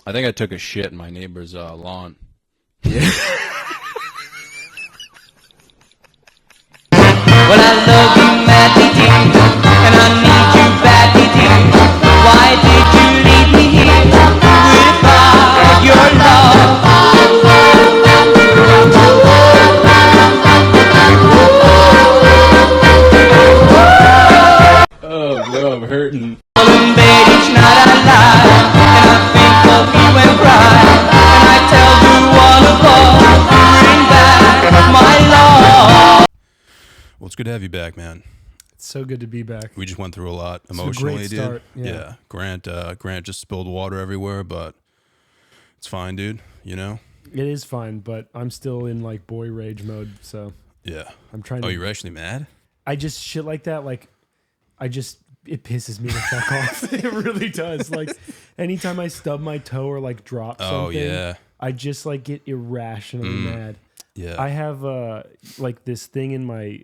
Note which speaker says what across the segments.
Speaker 1: I think I took a shit in my neighbor's lawn.
Speaker 2: Yeah. Well, I love you madly, dear, and I need you badly, dear. Why did you leave me here without your love?
Speaker 1: Oh, no, I'm hurting.
Speaker 2: In bed each night I lie, and I think of you and cry, and I tell you all above, bring back my love.
Speaker 3: Well, it's good to have you back, man.
Speaker 4: It's so good to be back.
Speaker 3: We just went through a lot
Speaker 4: It's a
Speaker 3: emotionally,
Speaker 4: great
Speaker 3: dude.
Speaker 4: start, yeah.
Speaker 3: Grant just spilled water everywhere, but it's fine, dude. You know?
Speaker 4: It is fine, but I'm still in like boy rage mode, so
Speaker 3: Yeah.
Speaker 4: I'm trying
Speaker 3: Oh,
Speaker 4: to.
Speaker 3: you're actually mad?
Speaker 4: I just shit like that. Like, it pisses me the fuck off. It really does. Like, anytime I stub my toe or like drop something,
Speaker 3: Oh, yeah.
Speaker 4: I just like get irrationally mad.
Speaker 3: Yeah.
Speaker 4: I have like this thing in my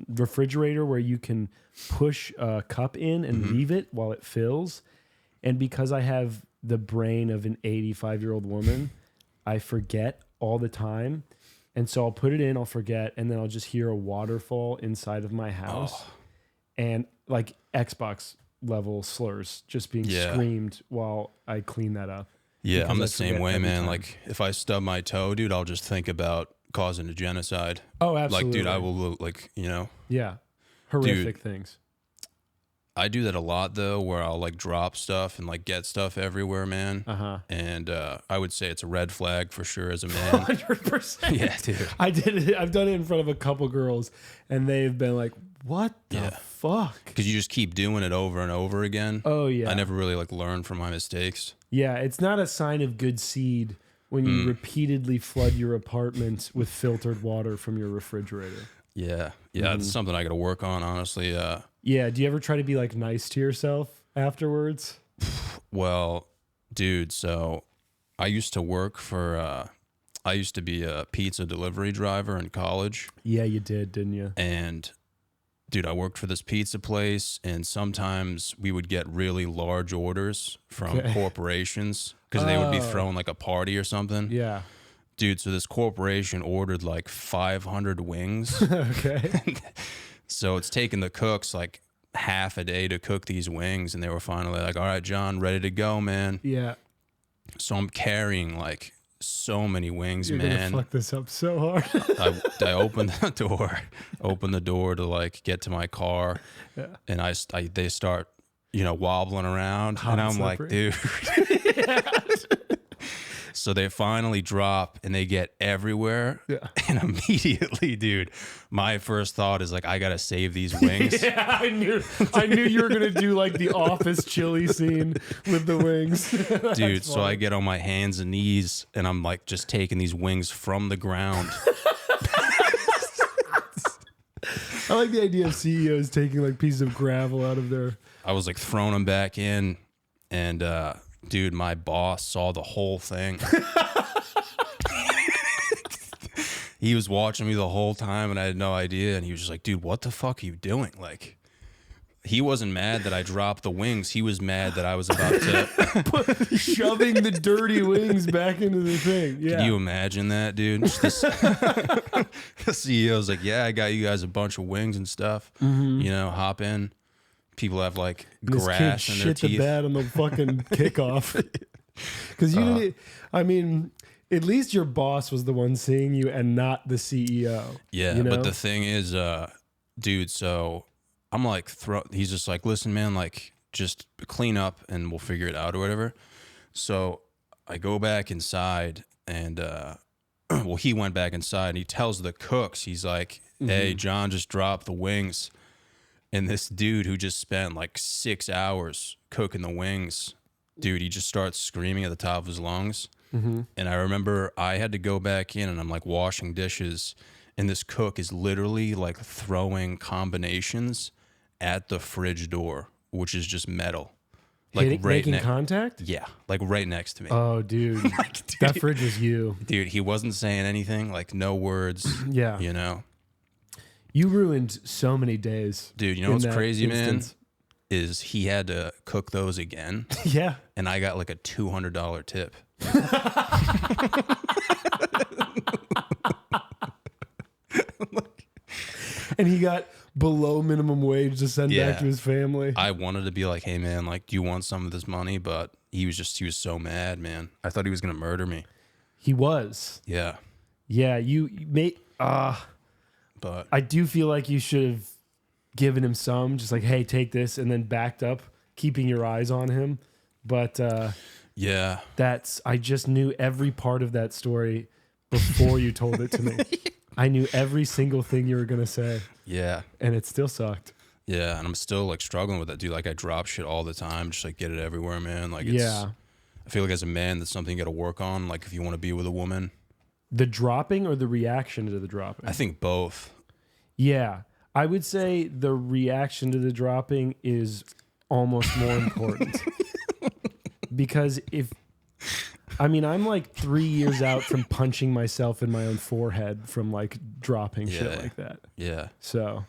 Speaker 4: refrigerator where you can push a cup in and leave it while it fills. And because I have the brain of an 85-year-old woman, I forget all the time. And so I'll put it in, I'll forget, and then I'll just hear a waterfall inside of my house. And like Xbox level slurs just being screamed while I clean that up.
Speaker 3: Yeah,
Speaker 4: because
Speaker 3: I'm
Speaker 4: I
Speaker 3: the same
Speaker 4: forget
Speaker 3: way,
Speaker 4: every
Speaker 3: man.
Speaker 4: time.
Speaker 3: Like, if I stub my toe, dude, I'll just think about causing a genocide.
Speaker 4: Oh, absolutely.
Speaker 3: Like, dude, I will, like, you know.
Speaker 4: Yeah. Horrific things.
Speaker 3: I do that a lot, though, where I'll, like, drop stuff and, like, get stuff everywhere, man.
Speaker 4: Uh-huh.
Speaker 3: And I would say it's a red flag for sure as a man.
Speaker 4: 100%.
Speaker 3: Yeah, dude.
Speaker 4: I did it. I've done it in front of a couple girls, and they've been like, "What the fuck?"
Speaker 3: Because you just keep doing it over and over again.
Speaker 4: Oh yeah.
Speaker 3: I never really, like, learned from my mistakes.
Speaker 4: Yeah, it's not a sign of good seed when you repeatedly flood your apartment with filtered water from your refrigerator.
Speaker 3: Yeah. Yeah, it's something I got to work on, honestly.
Speaker 4: Yeah. Do you ever try to be like nice to yourself afterwards?
Speaker 3: Well, dude, so I used to work for, I used to be a pizza delivery driver in college.
Speaker 4: Yeah, you did, didn't you?
Speaker 3: And, dude, I worked for this pizza place, and sometimes we would get really large orders from corporations because they would be throwing like a party or something.
Speaker 4: Yeah.
Speaker 3: Dude, so this corporation ordered like 500 wings.
Speaker 4: Okay.
Speaker 3: So it's taken the cooks like half a day to cook these wings, and they were finally like, all right, John, ready to go, man.
Speaker 4: Yeah.
Speaker 3: So I'm carrying like so many wings,
Speaker 4: You're
Speaker 3: man.
Speaker 4: gonna fuck this up so hard.
Speaker 3: I opened the door to like get to my car, and they start, you know, wobbling around,
Speaker 4: Hot
Speaker 3: and
Speaker 4: and
Speaker 3: I'm like,
Speaker 4: slippery.
Speaker 3: dude. So they finally drop, and they get everywhere, and immediately, dude, my first thought is like, I gotta save these wings.
Speaker 4: Yeah, I knew you were gonna do like the Office chili scene with the wings,
Speaker 3: Dude. So I get on my hands and knees, and I'm like just taking these wings from the ground.
Speaker 4: I like the idea of CEOs taking like pieces of gravel out of their.
Speaker 3: I was like throwing them back in, and dude, my boss saw the whole thing. He was watching me the whole time, and I had no idea. And he was just like, dude, what the fuck are you doing? Like, he wasn't mad that I dropped the wings. He was mad that I was about to
Speaker 4: Shoving the dirty wings back into the thing. Yeah.
Speaker 3: Can you imagine that, dude? The CEO's like, yeah, I got you guys a bunch of wings and stuff. You know, hop in. People have like
Speaker 4: This
Speaker 3: grass
Speaker 4: kid
Speaker 3: in their
Speaker 4: shit the
Speaker 3: teeth.
Speaker 4: bed on the fucking kickoff. Because you didn't. I mean, at least your boss was the one seeing you and not the CEO.
Speaker 3: Yeah,
Speaker 4: you know?
Speaker 3: but the thing is, dude, so I'm like, he's just like, listen, man, like, just clean up and we'll figure it out or whatever. So I go back inside, and well, he went back inside, and he tells the cooks, he's like, hey, John just dropped the wings. And this dude who just spent like 6 hours cooking the wings, dude, he just starts screaming at the top of his lungs. And I remember I had to go back in, and I'm like washing dishes, and this cook is literally like throwing combinations at the fridge door, which is just metal. Like
Speaker 4: making contact?
Speaker 3: Yeah, like right next to me.
Speaker 4: Oh, dude.
Speaker 3: Like, dude,
Speaker 4: That fridge was you.
Speaker 3: Dude, he wasn't saying anything, like no words.
Speaker 4: Yeah.
Speaker 3: You know?
Speaker 4: You ruined so many days.
Speaker 3: Dude, you know
Speaker 4: in
Speaker 3: what's
Speaker 4: that
Speaker 3: crazy,
Speaker 4: instance.
Speaker 3: man? Is he had to cook those again.
Speaker 4: Yeah.
Speaker 3: and I got like a $200 tip.
Speaker 4: And he got below minimum wage to send
Speaker 3: Yeah.
Speaker 4: back to his family.
Speaker 3: I wanted to be like, hey man, like, do you want some of this money? But he was so mad, man. I thought he was gonna murder me.
Speaker 4: He was.
Speaker 3: Yeah,
Speaker 4: Yeah, you may.
Speaker 3: but
Speaker 4: I do feel like you should have given him some, just like, hey, take this, and then backed up, keeping your eyes on him. But
Speaker 3: yeah,
Speaker 4: I just knew every part of that story before you told it to me. I knew every single thing you were going to say,
Speaker 3: yeah,
Speaker 4: and it still sucked.
Speaker 3: yeah. And I'm still like struggling with that, dude. Like I drop shit all the time, just like get it everywhere, man. Like it's,
Speaker 4: Yeah.
Speaker 3: I feel like as a man, that's something you got to work on. Like if you want to be with a woman,
Speaker 4: The dropping or the reaction to the dropping?
Speaker 3: I think both.
Speaker 4: Yeah. I would say the reaction to the dropping is almost more important. Because I'm like 3 years out from punching myself in my own forehead from like dropping shit
Speaker 3: Yeah.
Speaker 4: like that.
Speaker 3: Yeah.
Speaker 4: So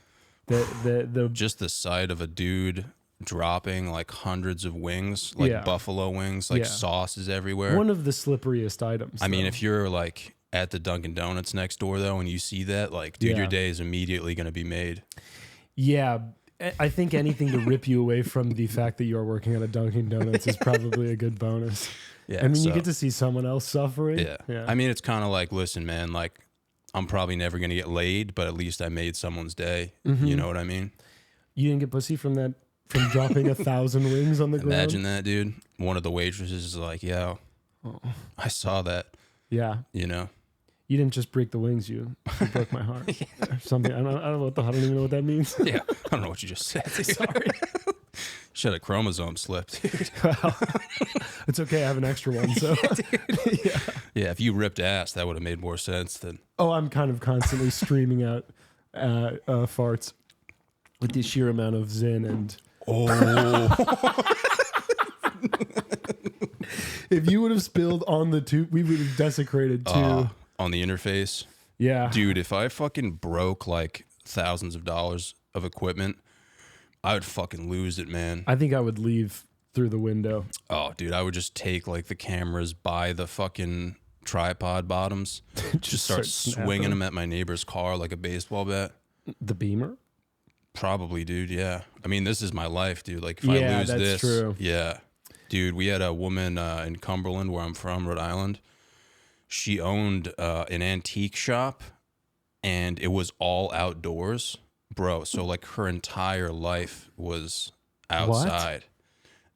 Speaker 4: the
Speaker 3: Just the sight of a dude dropping like hundreds of wings, like
Speaker 4: Yeah.
Speaker 3: buffalo wings, like
Speaker 4: Yeah.
Speaker 3: sauces everywhere.
Speaker 4: one of the slipperiest items.
Speaker 3: I mean,
Speaker 4: though.
Speaker 3: if you're like at the Dunkin' Donuts next door though, and you see that, like, dude,
Speaker 4: Yeah.
Speaker 3: your day is immediately going to be made.
Speaker 4: Yeah, I think anything to rip you away from the fact that you're working at a Dunkin' Donuts is probably a good bonus.
Speaker 3: Yeah.
Speaker 4: I mean, you
Speaker 3: so-
Speaker 4: get to see someone else suffering.
Speaker 3: Yeah. I mean, it's kind of like, listen, man, like, I'm probably never going to get laid, but at least I made someone's day.
Speaker 4: Mm-hmm.
Speaker 3: You know what I mean?
Speaker 4: You didn't get pussy from dropping 1,000 wings on the ground.
Speaker 3: Imagine that, dude. One of the waitresses is like, yo, I saw that,
Speaker 4: Yeah,
Speaker 3: you know?
Speaker 4: you didn't just break the wings. You broke my heart. Or something. I don't know. I don't even know what that means.
Speaker 3: Yeah. I don't know what you just said.
Speaker 4: Sorry.
Speaker 3: Should have chromosome slipped, dude.
Speaker 4: Well, it's okay. I have an extra one. So. Yeah.
Speaker 3: Yeah, if you ripped ass, that would have made more sense than.
Speaker 4: Oh, I'm kind of constantly streaming out farts with the sheer amount of zin and.
Speaker 3: Oh.
Speaker 4: If you would have spilled on the tube, we would have desecrated too.
Speaker 3: On the interface.
Speaker 4: Yeah.
Speaker 3: Dude, if I fucking broke like thousands of dollars of equipment, I would fucking lose it, man.
Speaker 4: I think I would leave through the window.
Speaker 3: Oh, dude, I would just take like the cameras by the fucking tripod bottoms, just start
Speaker 4: snapping.
Speaker 3: swinging them at my neighbor's car like a baseball bat.
Speaker 4: The Beamer?
Speaker 3: Probably, dude. Yeah. I mean, this is my life, dude. Like, if
Speaker 4: Yeah,
Speaker 3: I lose
Speaker 4: that's
Speaker 3: this,
Speaker 4: true.
Speaker 3: yeah, dude. We had a woman in Cumberland, where I'm from, Rhode Island. She owned an antique shop, and it was all outdoors, bro. So like her entire life was outside.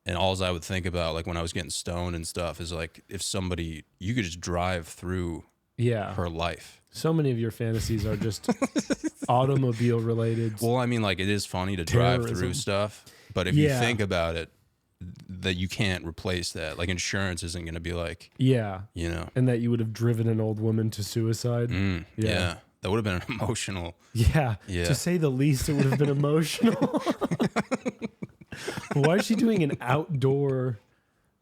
Speaker 3: And all I would think about, like when I was getting stoned and stuff, is like if somebody, you could just drive through
Speaker 4: Yeah.
Speaker 3: her life.
Speaker 4: So many of your fantasies are just automobile related.
Speaker 3: Well, I mean, like it is funny to drive
Speaker 4: Terrorism.
Speaker 3: through stuff, but if you
Speaker 4: Yeah.
Speaker 3: think about it, that you can't replace that. Like insurance isn't going to be like,
Speaker 4: Yeah.
Speaker 3: you know,
Speaker 4: And that you would have driven an old woman to suicide.
Speaker 3: yeah. That would have been an emotional.
Speaker 4: Yeah.
Speaker 3: Yeah.
Speaker 4: To say the least, it would have been emotional. Why is she doing an outdoor,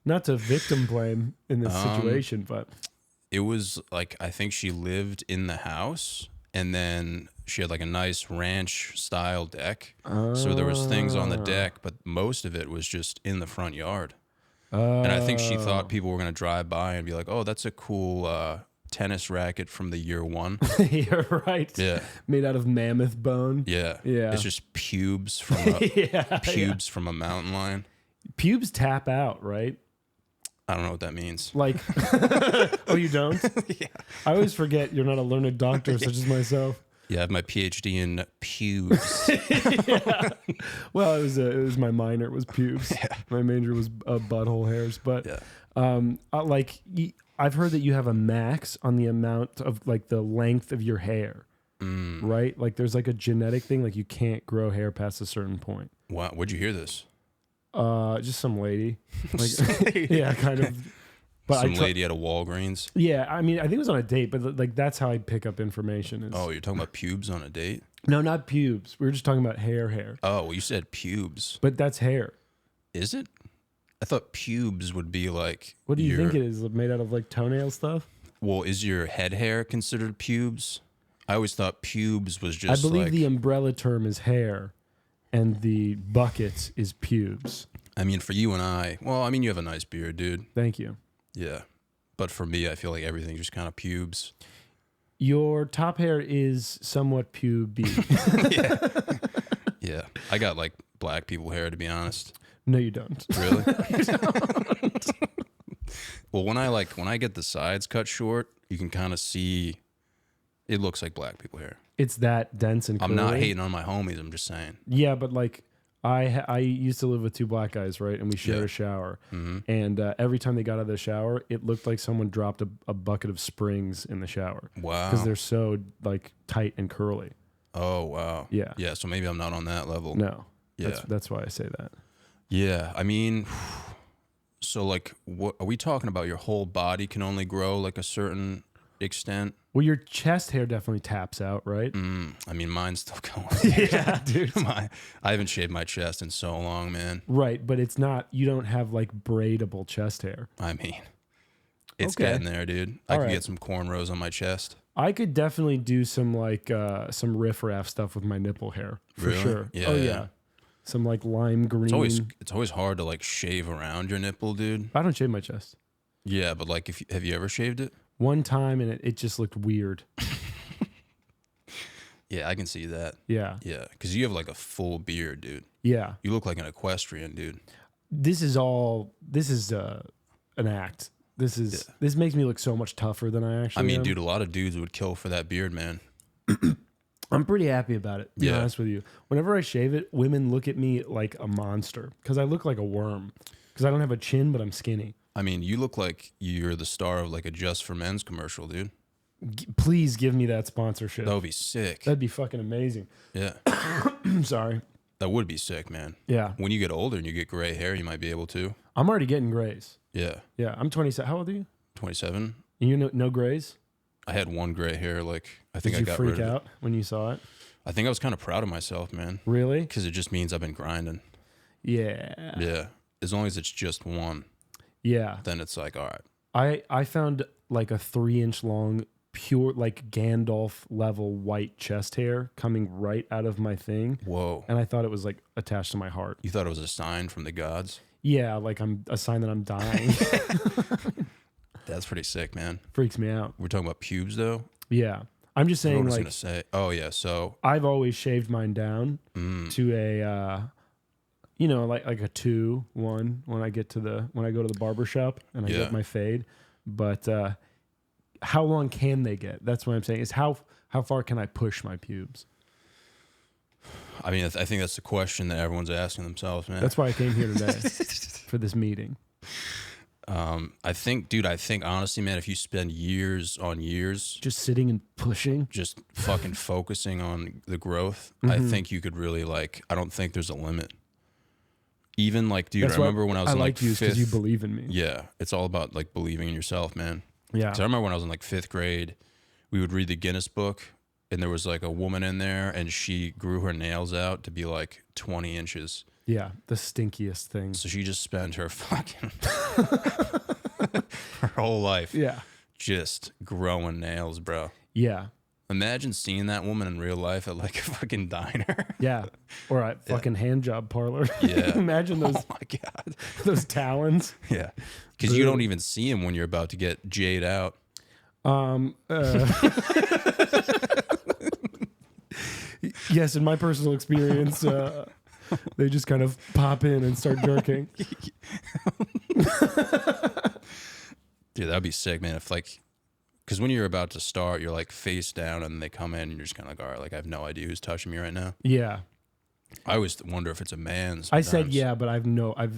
Speaker 4: not to victim blame in this situation, but
Speaker 3: It was like, I think she lived in the house, and then she had like a nice ranch style deck. So there was things on the deck, but most of it was just in the front yard. And I think she thought people were going to drive by and be like, oh, that's a cool tennis racket from the year one.
Speaker 4: you're right.
Speaker 3: Yeah.
Speaker 4: Made out of mammoth bone.
Speaker 3: Yeah.
Speaker 4: Yeah.
Speaker 3: It's just pubes from a, pubes from a mountain lion.
Speaker 4: Pubes tap out, right?
Speaker 3: I don't know what that means.
Speaker 4: Like, oh, you don't? Yeah. I always forget you're not a learned doctor such as myself.
Speaker 3: Yeah, I have my PhD in pubes.
Speaker 4: Yeah. Well, it was my minor. It was pubes. Yeah. My major was butthole hairs. But I've heard that you have a max on the amount of like the length of your hair, right? Like there's like a genetic thing, like you can't grow hair past a certain point.
Speaker 3: Wow, where'd you hear this?
Speaker 4: Just some lady, like yeah, kind of. But
Speaker 3: Some lady at a Walgreens.
Speaker 4: Yeah, I mean, I think it was on a date, but like that's how I pick up information. Is
Speaker 3: Oh, you're talking about pubes on a date?
Speaker 4: no, not pubes. We were just talking about hair,
Speaker 3: Oh, well, you said pubes.
Speaker 4: but that's hair.
Speaker 3: Is it? I thought pubes would be like.
Speaker 4: What do you think it is? Made out of like toenail stuff?
Speaker 3: Well, is your head hair considered pubes? I always thought pubes was
Speaker 4: I
Speaker 3: just
Speaker 4: believe
Speaker 3: like.
Speaker 4: the umbrella term is hair, and the bucket is pubes.
Speaker 3: I mean, for you and I, well, I mean, you have a nice beard, dude.
Speaker 4: Thank you.
Speaker 3: Yeah. But for me, I feel like everything's just kind of pubes.
Speaker 4: Your top hair is somewhat puby.
Speaker 3: Yeah. I got like black people hair, to be honest.
Speaker 4: No, you don't.
Speaker 3: Really? Well, when I get the sides cut short, you can kind of see it looks like black people hair.
Speaker 4: It's that dense and curly.
Speaker 3: I'm not hating on my homies. I'm just saying.
Speaker 4: Yeah, but like I used to live with two black guys, right? And we shared a shower. And every time they got out of the shower, it looked like someone dropped a bucket of springs in the shower.
Speaker 3: Wow.
Speaker 4: Because they're so like tight and curly.
Speaker 3: Oh, wow.
Speaker 4: Yeah.
Speaker 3: Yeah. So maybe I'm not on that level.
Speaker 4: No.
Speaker 3: Yeah.
Speaker 4: That's why I say that.
Speaker 3: Yeah. I mean, so like, what are we talking about? Your whole body can only grow like a certain extent.
Speaker 4: Well, your chest hair definitely taps out, right?
Speaker 3: I mean, mine's still going.
Speaker 4: Yeah, dude.
Speaker 3: I haven't shaved my chest in so long, man.
Speaker 4: Right, but it's not. You don't have like braidable chest hair.
Speaker 3: I mean, it's
Speaker 4: Okay.
Speaker 3: getting there, dude. I
Speaker 4: All
Speaker 3: could
Speaker 4: right.
Speaker 3: get some cornrows on my chest.
Speaker 4: I could definitely do some like some riff-raff stuff with my nipple hair for
Speaker 3: Really?
Speaker 4: sure.
Speaker 3: Yeah,
Speaker 4: Oh
Speaker 3: yeah.
Speaker 4: yeah. Some like lime green.
Speaker 3: It's always hard to like shave around your nipple, dude.
Speaker 4: I don't shave my chest.
Speaker 3: Yeah, but like, have you ever shaved it?
Speaker 4: One time and it just looked weird.
Speaker 3: Yeah, I can see that.
Speaker 4: Yeah.
Speaker 3: Yeah, because you have like a full beard, dude.
Speaker 4: Yeah.
Speaker 3: You look like an equestrian, dude.
Speaker 4: This is an act. This makes me look so much tougher than I actually
Speaker 3: I mean,
Speaker 4: am.
Speaker 3: dude, a lot of dudes would kill for that beard, man.
Speaker 4: I'm pretty happy about it, to be
Speaker 3: Yeah.
Speaker 4: honest with you. Whenever I shave it, women look at me like a monster because I look like a worm. Because I don't have a chin, but I'm skinny.
Speaker 3: I mean, you look like you're the star of like a Just for Men's commercial, dude.
Speaker 4: Please give me that sponsorship.
Speaker 3: That would be sick.
Speaker 4: That'd be fucking amazing.
Speaker 3: Yeah,
Speaker 4: I'm sorry.
Speaker 3: that would be sick, man.
Speaker 4: Yeah.
Speaker 3: When you get older and you get gray hair, you might be able to.
Speaker 4: I'm already getting grays.
Speaker 3: Yeah,
Speaker 4: Yeah. I'm 27. How old are you?
Speaker 3: 27.
Speaker 4: And you know, no grays?
Speaker 3: I had one gray hair. Like, I think
Speaker 4: Did
Speaker 3: I
Speaker 4: you
Speaker 3: got
Speaker 4: freak
Speaker 3: rid of it.
Speaker 4: out when you saw it?
Speaker 3: I think I was kind of proud of myself, man,
Speaker 4: Really?
Speaker 3: because it just means I've been grinding.
Speaker 4: Yeah.
Speaker 3: Yeah, as long as it's just one,
Speaker 4: Yeah.
Speaker 3: then it's like, all right.
Speaker 4: I found like a 3-inch long, pure, like Gandalf level white chest hair coming right out of my thing.
Speaker 3: Whoa.
Speaker 4: And I thought it was like attached to my heart.
Speaker 3: You thought it was a sign from the gods?
Speaker 4: Yeah. Like I'm a sign that I'm dying.
Speaker 3: That's pretty sick, man.
Speaker 4: Freaks me out.
Speaker 3: We're talking about pubes, though.
Speaker 4: Yeah. I'm just
Speaker 3: What
Speaker 4: saying,
Speaker 3: was I
Speaker 4: like,
Speaker 3: gonna say? Oh yeah, so
Speaker 4: I've always shaved mine down to a, you know, like a 2-1 when I go to the barber shop and I
Speaker 3: Yeah.
Speaker 4: get my fade. But how long can they get? That's what I'm saying. Is how far can I push my pubes?
Speaker 3: I mean, I think that's the question that everyone's asking themselves, man.
Speaker 4: That's why I came here today for this meeting.
Speaker 3: I think honestly, man, if you spend years on years
Speaker 4: Just sitting and pushing.
Speaker 3: just fucking focusing on the growth, I
Speaker 4: Mm-hmm.
Speaker 3: think you could really like. I don't think there's a limit. Even like, dude,
Speaker 4: That's
Speaker 3: I
Speaker 4: why
Speaker 3: remember when I was
Speaker 4: I
Speaker 3: in like
Speaker 4: like you because
Speaker 3: fifth.
Speaker 4: you believe in me.
Speaker 3: Yeah, it's all about like believing in yourself, man.
Speaker 4: Yeah.
Speaker 3: So I remember when I was in like 5th grade, we would read the Guinness book, and there was like a woman in there, and she grew her nails out to be like 20 inches.
Speaker 4: Yeah. The stinkiest thing.
Speaker 3: So she just spent her fucking her whole life
Speaker 4: Yeah.
Speaker 3: just growing nails, bro.
Speaker 4: Yeah.
Speaker 3: Imagine seeing that woman in real life at like a fucking diner.
Speaker 4: Yeah. Or a fucking hand job parlor.
Speaker 3: Yeah.
Speaker 4: Imagine those
Speaker 3: Oh my god.
Speaker 4: those talons.
Speaker 3: Yeah. Because you don't even see him when you're about to get jade out.
Speaker 4: Yes, in my personal experience, they just kind of pop in and start jerking.
Speaker 3: Dude, that'd be sick, man. If like, because when you're about to start, you're like face down, and they come in, and you're just kind of like, all right, like I have no idea who's touching me right now.
Speaker 4: Yeah.
Speaker 3: I always wonder if it's a man.
Speaker 4: I said
Speaker 3: sometimes.
Speaker 4: yeah, but
Speaker 3: Oh,
Speaker 4: I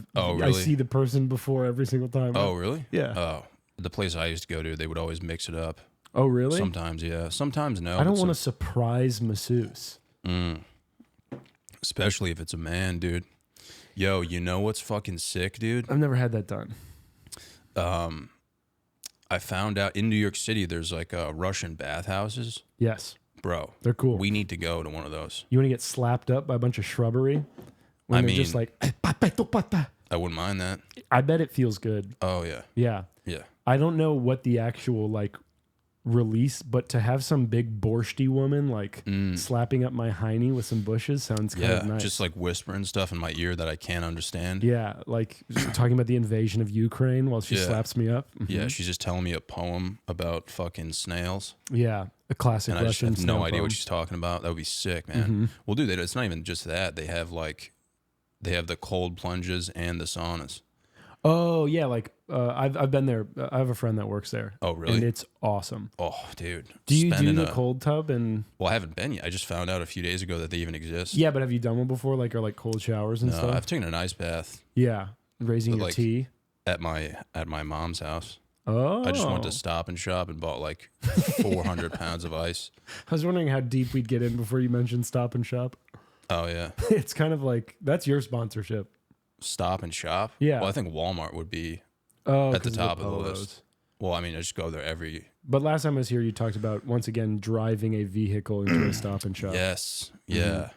Speaker 3: really?
Speaker 4: see the person before every single time.
Speaker 3: Oh, really?
Speaker 4: Yeah.
Speaker 3: Oh, the place I used to go to, they would always mix it up.
Speaker 4: Oh, really?
Speaker 3: Sometimes, yeah. Sometimes, no.
Speaker 4: I don't
Speaker 3: but
Speaker 4: want to surprise masseuse.
Speaker 3: especially if it's a man, dude. Yo, you know what's fucking sick, dude?
Speaker 4: I've never had that done.
Speaker 3: I found out in New York City, there's like Russian bathhouses.
Speaker 4: Yes.
Speaker 3: Bro,
Speaker 4: They're cool.
Speaker 3: We need to go to one of those.
Speaker 4: You want to get slapped up by a bunch of shrubbery? When
Speaker 3: I
Speaker 4: they're
Speaker 3: mean-
Speaker 4: just like,
Speaker 3: I wouldn't mind that.
Speaker 4: I bet it feels good.
Speaker 3: Oh, yeah.
Speaker 4: Yeah.
Speaker 3: Yeah.
Speaker 4: I don't know what the actual like release, but to have some big borsty woman like
Speaker 3: Mm.
Speaker 4: slapping up my hiney with some bushes sounds kind
Speaker 3: Yeah,
Speaker 4: of nice.
Speaker 3: just like whispering stuff in my ear that I can't understand.
Speaker 4: Yeah, like talking about the invasion of Ukraine while she
Speaker 3: Yeah.
Speaker 4: slaps me up.
Speaker 3: Yeah, she's just telling me a poem about fucking snails,
Speaker 4: Yeah, a classic
Speaker 3: and I just
Speaker 4: Russian
Speaker 3: have no
Speaker 4: snail
Speaker 3: idea what
Speaker 4: poem.
Speaker 3: she's talking about. That would be sick, man.
Speaker 4: Mhm.
Speaker 3: Well, dude, it's not even just that. They have the cold plunges and the saunas.
Speaker 4: Oh yeah, like I've been there. I have a friend that works there.
Speaker 3: Oh, really?
Speaker 4: And it's awesome.
Speaker 3: Oh, dude.
Speaker 4: Do you do
Speaker 3: Spending
Speaker 4: the cold tub and?
Speaker 3: Well, I haven't been yet. I just found out a few days ago that they even exist.
Speaker 4: Yeah, but have you done one before? Like, or like cold showers and
Speaker 3: No,
Speaker 4: stuff?
Speaker 3: I've taken an ice bath
Speaker 4: Yeah, raising
Speaker 3: But,
Speaker 4: your
Speaker 3: like,
Speaker 4: tea.
Speaker 3: at my mom's house.
Speaker 4: Oh,
Speaker 3: I just went to Stop and Shop and bought like 400 pounds of ice.
Speaker 4: I was wondering how deep we'd get in before you mentioned Stop and Shop.
Speaker 3: Oh yeah,
Speaker 4: It's kind of like that's your sponsorship.
Speaker 3: Stop and Shop.
Speaker 4: Yeah.
Speaker 3: Well, I think Walmart would be
Speaker 4: Oh,
Speaker 3: at the
Speaker 4: 'cause
Speaker 3: top of the
Speaker 4: polos.
Speaker 3: list. Well, I mean, I just go there every.
Speaker 4: But last time I was here, you talked about once again driving a vehicle into a Stop and Shop.
Speaker 3: Yes. Yeah.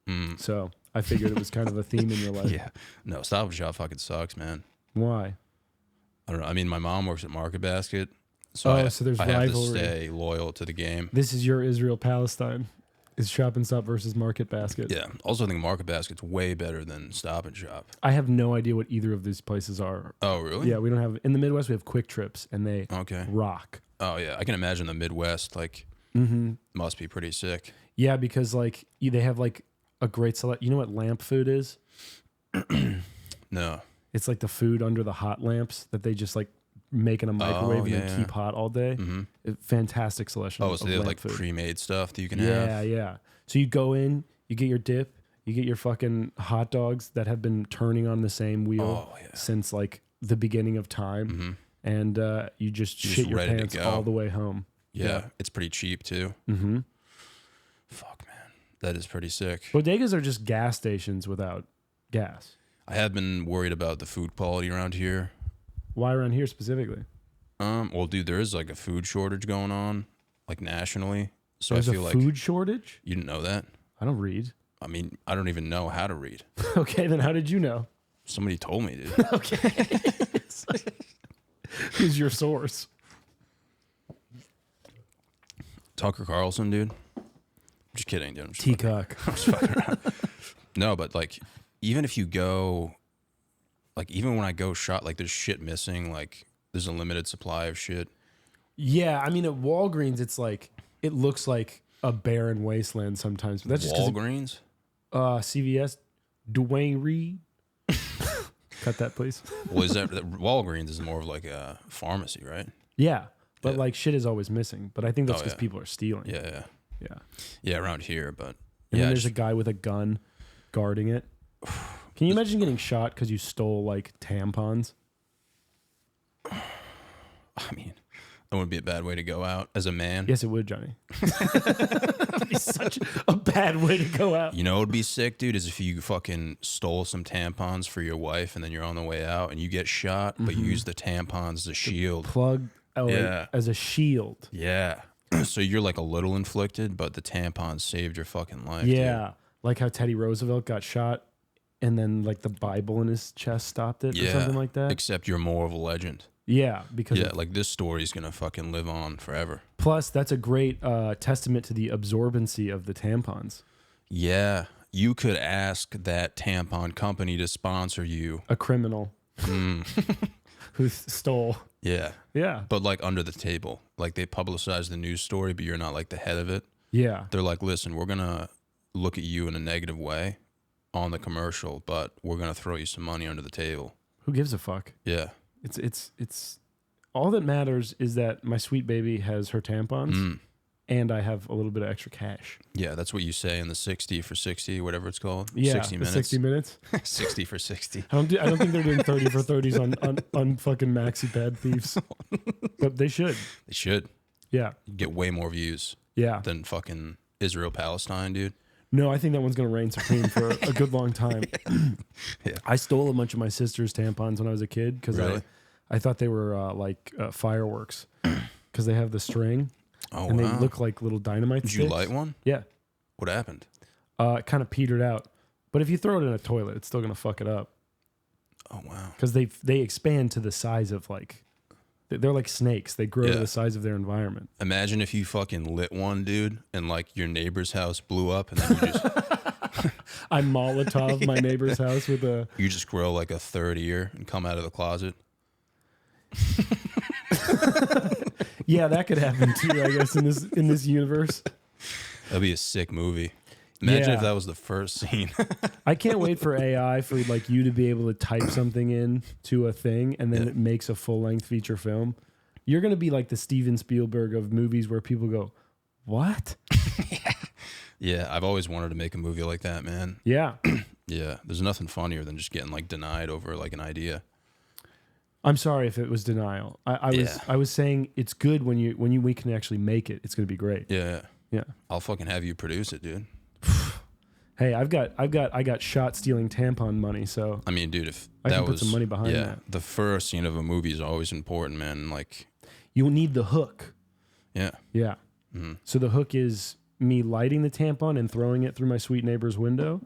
Speaker 3: Mm.
Speaker 4: So I figured it was kind of a theme in your life.
Speaker 3: Yeah. No, Stop and Shop fucking sucks, man.
Speaker 4: Why?
Speaker 3: I don't know. I mean, my mom works at Market Basket, so
Speaker 4: Oh, so there's
Speaker 3: I have to
Speaker 4: rivalry.
Speaker 3: stay loyal to the game.
Speaker 4: This is your Israel Palestine. Is Shop and Stop versus Market Basket.
Speaker 3: Yeah. Also, I think Market Basket's way better than Stop and Shop.
Speaker 4: I have no idea what either of these places are.
Speaker 3: Oh, really?
Speaker 4: Yeah, we don't have in the Midwest. We have Quick Trips, and they
Speaker 3: Okay.
Speaker 4: rock.
Speaker 3: Oh, yeah. I can imagine the Midwest
Speaker 4: Mm-hmm.
Speaker 3: must be pretty sick.
Speaker 4: Yeah, because like they have like a great select. You know what lamp food is?
Speaker 3: No.
Speaker 4: It's like the food under the hot lamps that they just like make in a microwave and
Speaker 3: yeah,
Speaker 4: then
Speaker 3: yeah.
Speaker 4: keep hot all day.
Speaker 3: Mm-hmm.
Speaker 4: Fantastic selection.
Speaker 3: Oh,
Speaker 4: of
Speaker 3: so they have
Speaker 4: lamp
Speaker 3: like
Speaker 4: food.
Speaker 3: pre-made stuff that you can
Speaker 4: Yeah,
Speaker 3: have.
Speaker 4: yeah. So you go in, you get your dip, you get your fucking hot dogs that have been turning on the same wheel
Speaker 3: Oh, yeah.
Speaker 4: since like the beginning of time,
Speaker 3: Mm-hmm.
Speaker 4: and you just
Speaker 3: You're
Speaker 4: shit
Speaker 3: just
Speaker 4: your
Speaker 3: ready to
Speaker 4: pants
Speaker 3: go.
Speaker 4: all the way home.
Speaker 3: Yeah. It's pretty cheap too.
Speaker 4: Mm-hmm.
Speaker 3: Fuck, man. That is pretty sick.
Speaker 4: Bodegas are just gas stations without gas.
Speaker 3: I have been worried about the food quality around here.
Speaker 4: Why around here specifically?
Speaker 3: Well, dude, there is like a food shortage going on, like nationally. So
Speaker 4: There's
Speaker 3: I feel
Speaker 4: a
Speaker 3: like
Speaker 4: food shortage?
Speaker 3: you didn't know that.
Speaker 4: I don't read.
Speaker 3: I mean, I don't even know how to read.
Speaker 4: Okay, then how did you know?
Speaker 3: Somebody told me, dude.
Speaker 4: Okay. Who's your source?
Speaker 3: Tucker Carlson, dude. I'm just kidding, dude. I'm just
Speaker 4: Teacock.
Speaker 3: fucking around. No, but like, even if you go, like, even when I go shop, like, there's shit missing. Like, there's a limited supply of shit.
Speaker 4: Yeah, I mean at Walgreens, it's like it looks like a barren wasteland sometimes. But that's just 'cause
Speaker 3: Walgreens.
Speaker 4: CVS, Dwayne Reed. Cut that, please.
Speaker 3: Well, is that Walgreens is more of like a pharmacy, right?
Speaker 4: Yeah, but
Speaker 3: Yeah.
Speaker 4: like shit is always missing. But I think that's
Speaker 3: Oh,
Speaker 4: because
Speaker 3: yeah.
Speaker 4: people are stealing.
Speaker 3: Yeah, yeah,
Speaker 4: Yeah.
Speaker 3: yeah. Around here, but
Speaker 4: And
Speaker 3: yeah,
Speaker 4: then there's a guy with a gun guarding it. Can you imagine getting shot because you stole like tampons?
Speaker 3: I mean, that would be a bad way to go out as a man.
Speaker 4: Yes, it would, Johnny. That'd be such a bad way to go out.
Speaker 3: You know what would be sick, dude, is if you fucking stole some tampons for your wife and then you're on the way out and you get shot, but you use the tampons as a shield.
Speaker 4: Plug
Speaker 3: Yeah.
Speaker 4: as a shield.
Speaker 3: Yeah. So you're like a little inflicted, but the tampons saved your fucking life.
Speaker 4: Yeah. Like how Teddy Roosevelt got shot and then like the Bible in his chest stopped it
Speaker 3: dude.
Speaker 4: or
Speaker 3: Yeah.
Speaker 4: something like that.
Speaker 3: Except you're more of a legend.
Speaker 4: Yeah, because
Speaker 3: Yeah, like this story's gonna fucking live on forever.
Speaker 4: plus that's a great testament to the absorbency of the tampons.
Speaker 3: Yeah. You could ask that tampon company to sponsor you.
Speaker 4: A criminal
Speaker 3: Mm.
Speaker 4: who stole.
Speaker 3: Yeah.
Speaker 4: Yeah.
Speaker 3: But like under the table. Like they publicize the news story, but you're not like the head of it.
Speaker 4: Yeah.
Speaker 3: They're like, listen, we're gonna look at you in a negative way on the commercial, but we're gonna throw you some money under the table.
Speaker 4: Who gives a fuck?
Speaker 3: Yeah.
Speaker 4: It's all that matters is that my sweet baby has her tampons
Speaker 3: Mm.
Speaker 4: and I have a little bit of extra cash.
Speaker 3: Yeah, that's what you say in the 60 for 60, whatever it's called.
Speaker 4: Yeah,
Speaker 3: 60
Speaker 4: the
Speaker 3: minutes.
Speaker 4: 60 minutes.
Speaker 3: 60 for 60.
Speaker 4: I don't think they're doing 30 for 30s on fucking maxi pad thieves. But they should.
Speaker 3: They should.
Speaker 4: Yeah.
Speaker 3: You get way more views
Speaker 4: Yeah.
Speaker 3: than fucking Israel Palestine, dude.
Speaker 4: No, I think that one's going to reign supreme for a good long time.
Speaker 3: Yeah.
Speaker 4: I stole a bunch of my sister's tampons when I was a kid because
Speaker 3: Really?
Speaker 4: I thought they were fireworks because they have the string
Speaker 3: Oh,
Speaker 4: and
Speaker 3: wow.
Speaker 4: they look like little dynamite
Speaker 3: Did
Speaker 4: sticks.
Speaker 3: you light one?
Speaker 4: Yeah.
Speaker 3: What happened?
Speaker 4: It kind of petered out. But if you throw it in a toilet, it's still going to fuck it up
Speaker 3: Oh, wow.
Speaker 4: because they expand to the size of like They're like snakes. They grow to
Speaker 3: Yeah.
Speaker 4: the size of their environment.
Speaker 3: Imagine if you fucking lit one, dude, and like your neighbor's house blew up, and then you just
Speaker 4: I Molotov my neighbor's house with a.
Speaker 3: you just grow like a third ear and come out of the closet.
Speaker 4: Yeah, that could happen too. I guess in this universe.
Speaker 3: That'd be a sick movie. Imagine
Speaker 4: Yeah.
Speaker 3: if that was the first scene.
Speaker 4: I can't wait for AI for like you to be able to type something in to a thing and then
Speaker 3: Yeah.
Speaker 4: it makes a full length feature film. You're gonna be like the Steven Spielberg of movies where people go, "What?"
Speaker 3: Yeah, I've always wanted to make a movie like that, man.
Speaker 4: Yeah.
Speaker 3: Yeah, there's nothing funnier than just getting like denied over like an idea.
Speaker 4: I'm sorry if it was denial.
Speaker 3: Yeah.
Speaker 4: I was saying it's good when we can actually make it. It's gonna be great.
Speaker 3: Yeah,
Speaker 4: Yeah.
Speaker 3: I'll fucking have you produce it, dude.
Speaker 4: Hey, I got shot stealing tampon money, so
Speaker 3: I mean, dude, if
Speaker 4: I
Speaker 3: that
Speaker 4: can put
Speaker 3: was
Speaker 4: some money behind
Speaker 3: yeah,
Speaker 4: that.
Speaker 3: the first scene of a movie is always important, man. Like,
Speaker 4: you need the hook.
Speaker 3: yeah,
Speaker 4: Yeah.
Speaker 3: Mm-hmm.
Speaker 4: So the hook is me lighting the tampon and throwing it through my sweet neighbor's window,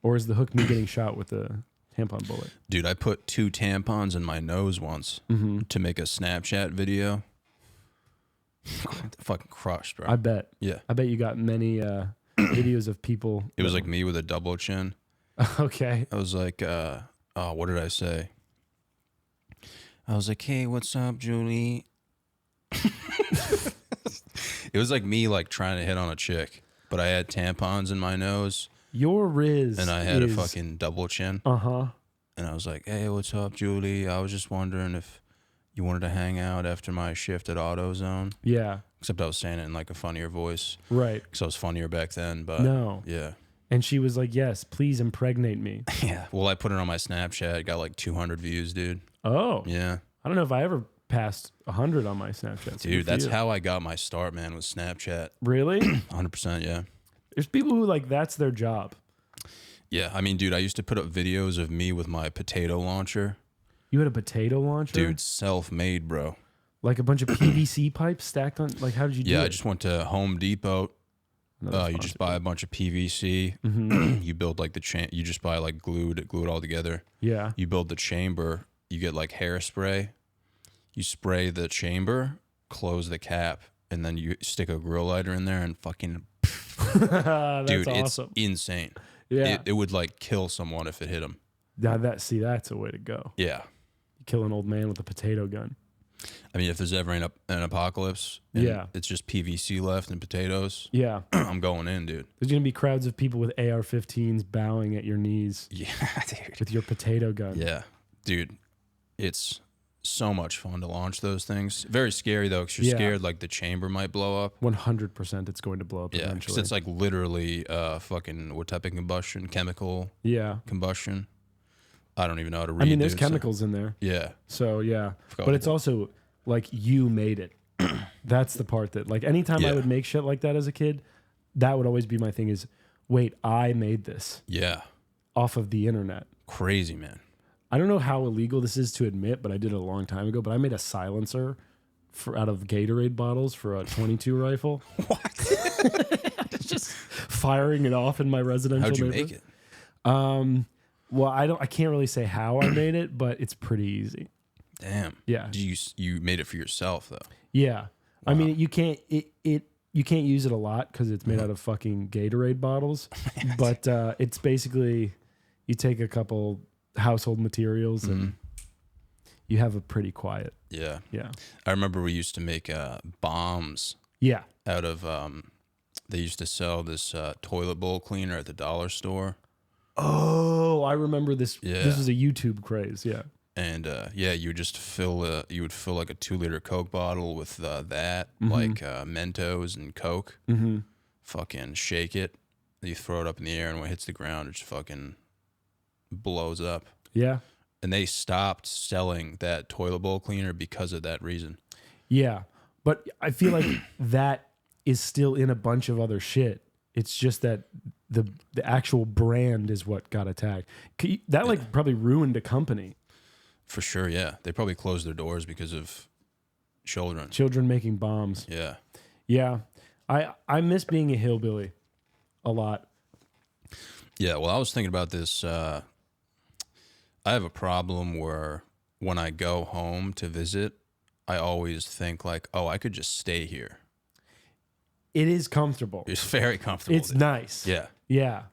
Speaker 4: or is the hook me getting shot with the tampon bullet?
Speaker 3: dude, I put 2 tampons in my nose once to make a Snapchat video. Fucking crushed, bro.
Speaker 4: I bet.
Speaker 3: Yeah,
Speaker 4: I bet you got many videos of people.
Speaker 3: it was like me with a double chin.
Speaker 4: Okay.
Speaker 3: I was like, oh, what did I say? I was like, hey, what's up, Julie? It was like me like trying to hit on a chick, but I had tampons in my nose
Speaker 4: Your Riz.
Speaker 3: and I had
Speaker 4: is,
Speaker 3: a fucking double chin.
Speaker 4: Uh-huh.
Speaker 3: And I was like, hey, what's up, Julie? I was just wondering if you wanted to hang out after my shift at AutoZone.
Speaker 4: Yeah.
Speaker 3: Except I was saying it in like a funnier voice
Speaker 4: Right.
Speaker 3: because I was funnier back then. But
Speaker 4: No.
Speaker 3: yeah.
Speaker 4: And she was like, "Yes, please impregnate me."
Speaker 3: Yeah. Well, I put it on my Snapchat. It got like 200 views, dude.
Speaker 4: Oh.
Speaker 3: Yeah.
Speaker 4: I don't know if I ever passed 100 on my Snapchat. So
Speaker 3: Dude, that's
Speaker 4: you.
Speaker 3: how I got my start, man, with Snapchat.
Speaker 4: Really?
Speaker 3: 100%, yeah.
Speaker 4: There's people who like that's their job.
Speaker 3: Yeah, I mean, dude, I used to put up videos of me with my potato launcher.
Speaker 4: You had a potato launcher?
Speaker 3: Dude, self-made, bro.
Speaker 4: Like a bunch of PVC pipes stacked on like how did you do
Speaker 3: Yeah,
Speaker 4: it?
Speaker 3: I just went to Home Depot.
Speaker 4: Another
Speaker 3: You just
Speaker 4: sponsor.
Speaker 3: buy a bunch of PVC.
Speaker 4: Mm-hmm.
Speaker 3: You build like the you just buy like glue it all together.
Speaker 4: Yeah.
Speaker 3: You build the chamber. You get like hairspray. You spray the chamber, close the cap, and then you stick a grill lighter in there and fucking
Speaker 4: That's
Speaker 3: dude,
Speaker 4: awesome.
Speaker 3: it's insane.
Speaker 4: Yeah.
Speaker 3: It would like kill someone if it hit him.
Speaker 4: Now that's a way to go.
Speaker 3: Yeah.
Speaker 4: You kill an old man with a potato gun.
Speaker 3: I mean, if there's ever an apocalypse, and
Speaker 4: Yeah.
Speaker 3: it's just PVC left and potatoes,
Speaker 4: Yeah.
Speaker 3: I'm going in, dude.
Speaker 4: There's gonna be crowds of people with AR-15s bowing at your knees
Speaker 3: Yeah, dude.
Speaker 4: with your potato gun.
Speaker 3: Yeah, dude. It's so much fun to launch those things. Very scary though, because you're
Speaker 4: Yeah.
Speaker 3: scared like the chamber might blow up.
Speaker 4: 100% it's going to blow up
Speaker 3: Yeah, because
Speaker 4: eventually.
Speaker 3: it's like literally fucking what type of combustion? Chemical
Speaker 4: Yeah.
Speaker 3: combustion. I don't even know how to read.
Speaker 4: I mean, there's
Speaker 3: dude, so-
Speaker 4: chemicals in there.
Speaker 3: Yeah,
Speaker 4: So yeah,
Speaker 3: Forgot
Speaker 4: but
Speaker 3: what
Speaker 4: it's also like you made it. That's the part that like anytime I
Speaker 3: Yeah.
Speaker 4: would make shit like that as a kid, that would always be my thing is, wait, I made this
Speaker 3: yeah,
Speaker 4: off of the internet.
Speaker 3: crazy man.
Speaker 4: I don't know how illegal this is to admit, but I did it a long time ago. But I made a silencer out of Gatorade bottles for a 22 rifle. What? Just firing it off in my residential.
Speaker 3: How'd you
Speaker 4: neighborhood.
Speaker 3: make it?
Speaker 4: Well, I can't really say how I made it, but it's pretty easy.
Speaker 3: Damn.
Speaker 4: Yeah.
Speaker 3: You made it for yourself though.
Speaker 4: Yeah. I mean, you can't you can't use it a lot because it's made out of fucking Gatorade bottles. But it's basically you take a couple household materials and you have a pretty quiet.
Speaker 3: Yeah.
Speaker 4: Yeah.
Speaker 3: I remember we used to make bombs
Speaker 4: Yeah.
Speaker 3: out of. They used to sell this toilet bowl cleaner at the dollar store.
Speaker 4: Oh, I remember this.
Speaker 3: Yeah.
Speaker 4: This was a YouTube craze. Yeah.
Speaker 3: And yeah, you would just you would fill like a 2-liter Coke bottle with that,
Speaker 4: Mm-hmm.
Speaker 3: like Mentos and Coke.
Speaker 4: Mm-hmm.
Speaker 3: Fucking shake it. You throw it up in the air, and when it hits the ground, it just fucking blows up.
Speaker 4: Yeah.
Speaker 3: And they stopped selling that toilet bowl cleaner because of that reason.
Speaker 4: Yeah. But I feel like that is still in a bunch of other shit. It's just that the actual brand is what got attacked. That like probably ruined a company.
Speaker 3: For sure, yeah. They probably closed their doors because of children.
Speaker 4: Children making bombs.
Speaker 3: Yeah.
Speaker 4: Yeah. I miss being a hillbilly a lot.
Speaker 3: Yeah, well, I was thinking about this. I have a problem where when I go home to visit, I always think like, oh, I could just stay here.
Speaker 4: It is comfortable.
Speaker 3: It's very comfortable.
Speaker 4: It's nice.
Speaker 3: Yeah.
Speaker 4: Yeah.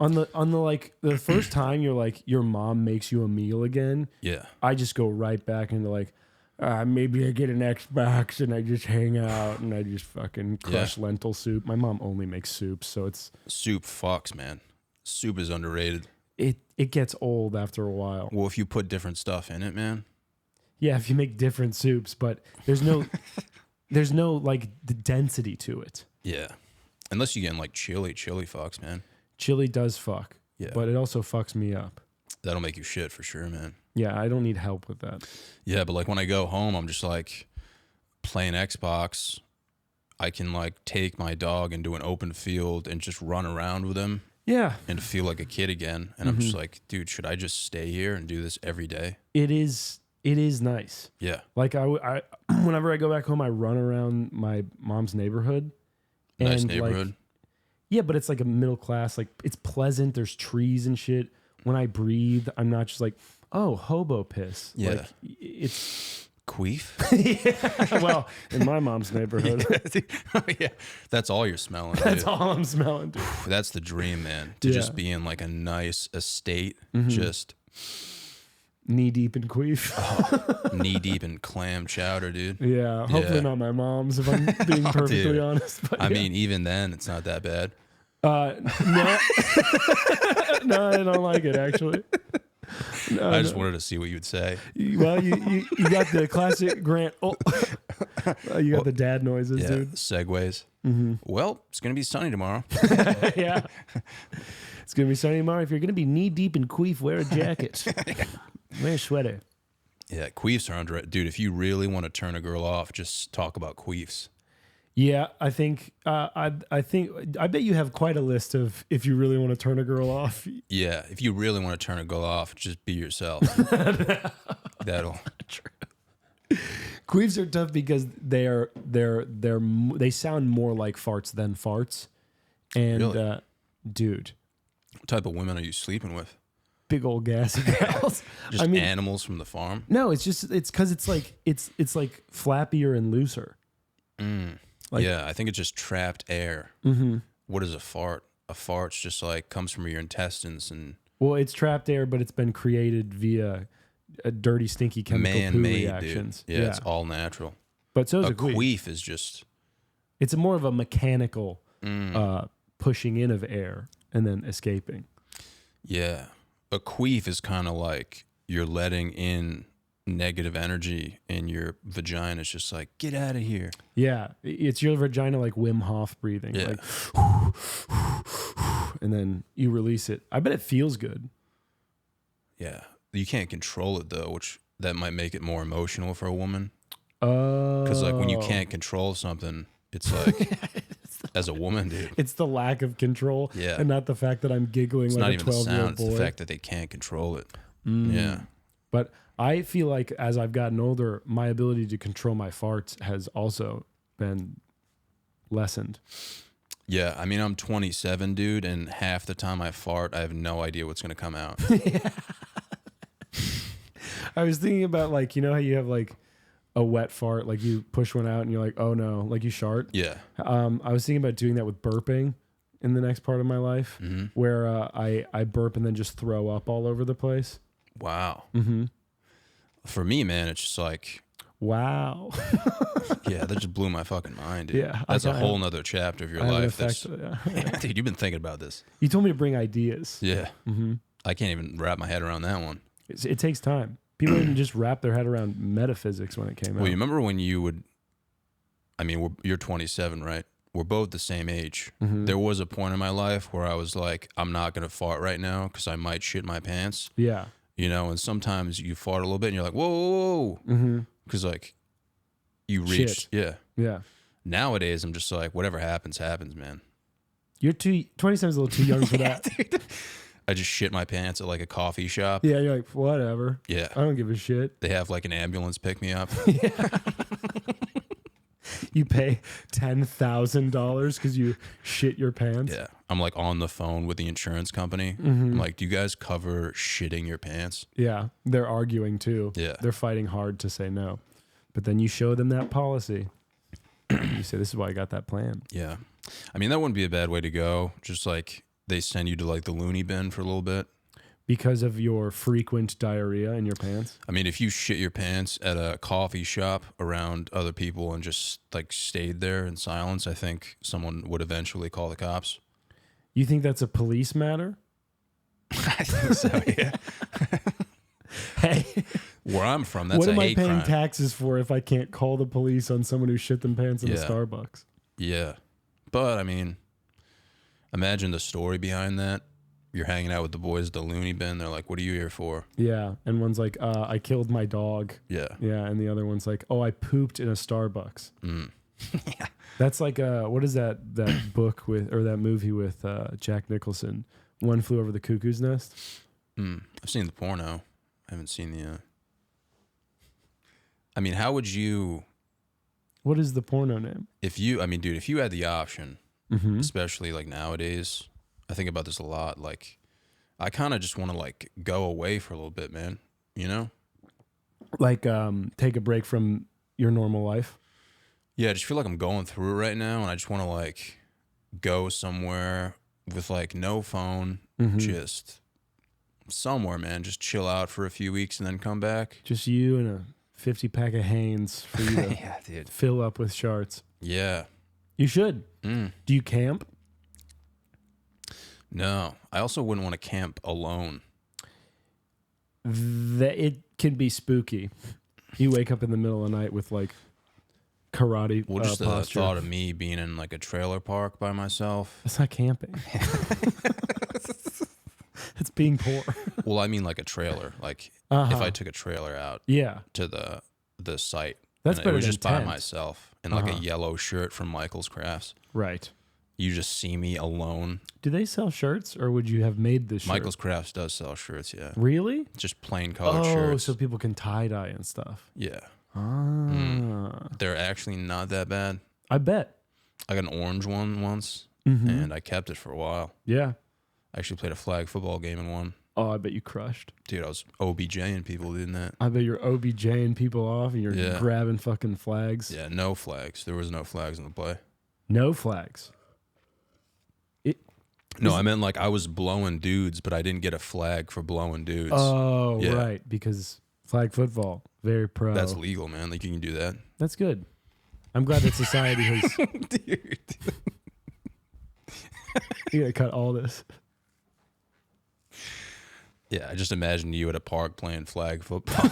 Speaker 4: On the like the first time you're like your mom makes you a meal again,
Speaker 3: Yeah.
Speaker 4: I just go right back into like maybe I get an Xbox and I just hang out and I just fucking crush lentil soup. My mom only makes soup, so it's
Speaker 3: Soup fucks, man. Soup is underrated.
Speaker 4: it gets old after a while.
Speaker 3: Well, if you put different stuff in it, man.
Speaker 4: Yeah, if you make different soups, but there's no there's no like the density to it.
Speaker 3: Yeah. Unless you get in like chili fucks, man.
Speaker 4: Chili does fuck.
Speaker 3: Yeah.
Speaker 4: But it also fucks me up.
Speaker 3: That'll make you shit for sure, man.
Speaker 4: Yeah, I don't need help with that.
Speaker 3: Yeah, but like when I go home, I'm just like playing Xbox. I can like take my dog into an open field and just run around with him
Speaker 4: Yeah.
Speaker 3: and feel like a kid again. And I'm just like, dude, should I just stay here and do this every day?
Speaker 4: It is nice.
Speaker 3: Yeah.
Speaker 4: Like I whenever I go back home, I run around my mom's neighborhood.
Speaker 3: Nice
Speaker 4: And,
Speaker 3: neighborhood.
Speaker 4: Like, yeah, but it's like a middle class. Like it's pleasant. There's trees and shit. When I breathe, I'm not just like, oh, hobo piss.
Speaker 3: Yeah.
Speaker 4: Like it's
Speaker 3: Queef?
Speaker 4: yeah. Well, in my mom's neighborhood,
Speaker 3: Yeah. That's all you're smelling.
Speaker 4: that's
Speaker 3: dude.
Speaker 4: all I'm smelling. Dude.
Speaker 3: That's the dream, man. To
Speaker 4: Yeah.
Speaker 3: just be in like a nice estate, just
Speaker 4: Knee deep in queef.
Speaker 3: knee deep in clam chowder, dude.
Speaker 4: Yeah. Hopefully
Speaker 3: Yeah.
Speaker 4: not my mom's, if I'm being perfectly
Speaker 3: Dude.
Speaker 4: honest. But
Speaker 3: I
Speaker 4: yeah.
Speaker 3: mean, even then, it's not that bad.
Speaker 4: No, no, I don't like it actually. No,
Speaker 3: I just
Speaker 4: no.
Speaker 3: wanted to see what you'd say.
Speaker 4: Well, you got the classic Grant. Oh, you got the dad noises,
Speaker 3: Yeah,
Speaker 4: dude.
Speaker 3: segues. Well, it's gonna be sunny tomorrow.
Speaker 4: Yeah. It's gonna be sunny tomorrow. If you're gonna be knee deep in queef, wear a jacket. Wear a sweater.
Speaker 3: Yeah, queefs are underrated, dude. If you really want to turn a girl off, just talk about queefs.
Speaker 4: Yeah, I think I bet you have quite a list of if you really want to turn a girl off.
Speaker 3: Yeah, if you really want to turn a girl off, just be yourself. That'll.
Speaker 4: Queefs are tough because they sound more like farts than farts. And
Speaker 3: Really?
Speaker 4: dude,
Speaker 3: What type of women are you sleeping with?
Speaker 4: big old gassy gals.
Speaker 3: Just
Speaker 4: I mean,
Speaker 3: animals from the farm.
Speaker 4: no, it's because it's like flappier and looser. Like-
Speaker 3: Yeah, I think it's just trapped air.
Speaker 4: Mm-hmm.
Speaker 3: What is a fart? A fart's just like comes from your intestines and
Speaker 4: Well, it's trapped air, but it's been created via a dirty, stinky chemical poo
Speaker 3: man-made,
Speaker 4: reactions.
Speaker 3: dude. Yeah, it's all natural.
Speaker 4: But so is
Speaker 3: A
Speaker 4: a queef.
Speaker 3: queef is just
Speaker 4: It's more of a mechanical pushing in of air and then escaping.
Speaker 3: yeah. A queef is kind of like you're letting in negative energy in your vagina. It's just like, get out of here.
Speaker 4: Yeah, it's your vagina like Wim Hof breathing.
Speaker 3: Yeah.
Speaker 4: Like, and then you release it. I bet it feels good.
Speaker 3: Yeah. You can't control it though, which that might make it more emotional for a woman.
Speaker 4: Because
Speaker 3: Because like when you can't control something, it's like as a woman, dude.
Speaker 4: It's the lack of control,
Speaker 3: Yeah.
Speaker 4: and not the fact that I'm giggling
Speaker 3: It's
Speaker 4: like
Speaker 3: not
Speaker 4: a
Speaker 3: even the
Speaker 4: 12-year-old
Speaker 3: sound, it's
Speaker 4: boy.
Speaker 3: the fact that they can't control it.
Speaker 4: Mm.
Speaker 3: Yeah.
Speaker 4: But I feel like as I've gotten older, my ability to control my farts has also been lessened.
Speaker 3: Yeah. I mean, I'm 27, dude, and half the time I fart, I have no idea what's going to come out.
Speaker 4: I was thinking about like, you know how you have like a wet fart, like you push one out and you're like, oh no, like you shart.
Speaker 3: Yeah.
Speaker 4: I was thinking about doing that with burping in the next part of my life, where I burp and then just throw up all over the place.
Speaker 3: Wow.
Speaker 4: Mm-hmm.
Speaker 3: For me, man, it's just like,
Speaker 4: Wow.
Speaker 3: yeah, that just blew my fucking mind, dude.
Speaker 4: Yeah,
Speaker 3: That's a
Speaker 4: I-
Speaker 3: whole nother chapter of your
Speaker 4: I have an
Speaker 3: life.
Speaker 4: effect. Yeah.
Speaker 3: Dude, you've been thinking about this.
Speaker 4: You told me to bring ideas.
Speaker 3: Yeah.
Speaker 4: Mm-hmm.
Speaker 3: I can't even wrap my head around that one.
Speaker 4: It takes time. People didn't just wrap their head around metaphysics when it came
Speaker 3: Well,
Speaker 4: out.
Speaker 3: you remember when you would, I mean, you're 27, right? We're both the same age.
Speaker 4: Mm-hmm.
Speaker 3: There was a point in my life where I was like, I'm not going to fart right now because I might shit my pants,
Speaker 4: Yeah.
Speaker 3: you know? And sometimes you fart a little bit and you're like, whoa, whoa, whoa.
Speaker 4: Mm-hmm.
Speaker 3: Because like you reached,
Speaker 4: Shit.
Speaker 3: yeah.
Speaker 4: Yeah.
Speaker 3: Nowadays, I'm just like, whatever happens, happens, man.
Speaker 4: You're 27 is a little too young for that.
Speaker 3: I just shit my pants at like a coffee shop.
Speaker 4: Yeah, you're like, whatever.
Speaker 3: Yeah.
Speaker 4: I don't give a shit.
Speaker 3: They have like an ambulance pick me up.
Speaker 4: You pay $10,000 because you shit your pants.
Speaker 3: Yeah. I'm like on the phone with the insurance company.
Speaker 4: Mm-hmm.
Speaker 3: I'm like, do you guys cover shitting your pants?
Speaker 4: Yeah, they're arguing too.
Speaker 3: Yeah.
Speaker 4: They're fighting hard to say no. But then you show them that policy. You say, this is why I got that plan.
Speaker 3: Yeah. I mean, that wouldn't be a bad way to go. Just like they send you to like the loony bin for a little bit.
Speaker 4: Because of your frequent diarrhea in your pants?
Speaker 3: I mean, if you shit your pants at a coffee shop around other people and just like stayed there in silence, I think someone would eventually call the cops.
Speaker 4: You think that's a police matter?
Speaker 3: I think so, yeah.
Speaker 4: Hey,
Speaker 3: Where I'm from, that's
Speaker 4: what
Speaker 3: a
Speaker 4: am I
Speaker 3: hate
Speaker 4: paying
Speaker 3: crime.
Speaker 4: taxes for if I can't call the police on someone who shit them pants in a
Speaker 3: Yeah.
Speaker 4: Starbucks?
Speaker 3: Yeah. But I mean, imagine the story behind that. You're hanging out with the boys at the loony bin. They're like, what are you here for?
Speaker 4: Yeah, and one's like, I killed my dog.
Speaker 3: Yeah.
Speaker 4: Yeah, and the other one's like, oh, I pooped in a Starbucks.
Speaker 3: Yeah.
Speaker 4: That's like what is that book with or that movie with Jack Nicholson? One Flew Over the Cuckoo's Nest.
Speaker 3: I've seen the porno. I haven't seen the. I mean, how would you?
Speaker 4: What is the porno name?
Speaker 3: If you had the option, especially like nowadays, I think about this a lot. Like, I kind of just want to like go away for a little bit, man. You know?
Speaker 4: Like take a break from your normal life.
Speaker 3: Yeah, I just feel like I'm going through it right now, and I just want to like go somewhere with like no phone, just somewhere, man. Just chill out for a few weeks and then come back.
Speaker 4: Just you and a 50-pack of Hanes for you to
Speaker 3: Yeah, dude.
Speaker 4: fill up with sharts.
Speaker 3: Yeah.
Speaker 4: You should.
Speaker 3: Mm.
Speaker 4: Do you camp?
Speaker 3: No, I also wouldn't want to camp alone.
Speaker 4: It can be spooky. You wake up in the middle of the night with like karate
Speaker 3: Well, just the
Speaker 4: posture.
Speaker 3: thought of me being in like a trailer park by myself.
Speaker 4: That's not camping. It's being poor.
Speaker 3: Well, I mean like a trailer. Like if I took a trailer out
Speaker 4: Yeah.
Speaker 3: to the site,
Speaker 4: That's
Speaker 3: and
Speaker 4: better
Speaker 3: it was
Speaker 4: than
Speaker 3: just by
Speaker 4: tent.
Speaker 3: myself in like a yellow shirt from Michael's Crafts.
Speaker 4: Right.
Speaker 3: You just see me alone.
Speaker 4: Do they sell shirts or would you have made this shirt?
Speaker 3: Michael's Crafts does sell shirts, yeah.
Speaker 4: Really?
Speaker 3: Just plain colored
Speaker 4: Oh,
Speaker 3: shirts.
Speaker 4: so people can tie-dye and stuff.
Speaker 3: Yeah.
Speaker 4: Ah.
Speaker 3: They're actually not that bad.
Speaker 4: I bet.
Speaker 3: I got an orange one once,
Speaker 4: Mm-hmm.
Speaker 3: and I kept it for a while.
Speaker 4: Yeah.
Speaker 3: I actually played a flag football game in one.
Speaker 4: Oh, I bet you crushed.
Speaker 3: Dude, I was OBJing people doing that.
Speaker 4: I bet you're OBJing people off and you're
Speaker 3: Yeah.
Speaker 4: grabbing fucking flags.
Speaker 3: Yeah, no flags. There was no flags in the play.
Speaker 4: No flags.
Speaker 3: No, I meant like I was blowing dudes, but I didn't get a flag for blowing dudes.
Speaker 4: Oh,
Speaker 3: Yeah.
Speaker 4: right. Because flag football, very pro.
Speaker 3: That's legal, man. Like you can do that.
Speaker 4: That's good. I'm glad that society has.
Speaker 3: Dude.
Speaker 4: You gotta cut all this.
Speaker 3: Yeah, I just imagined you at a park playing flag football.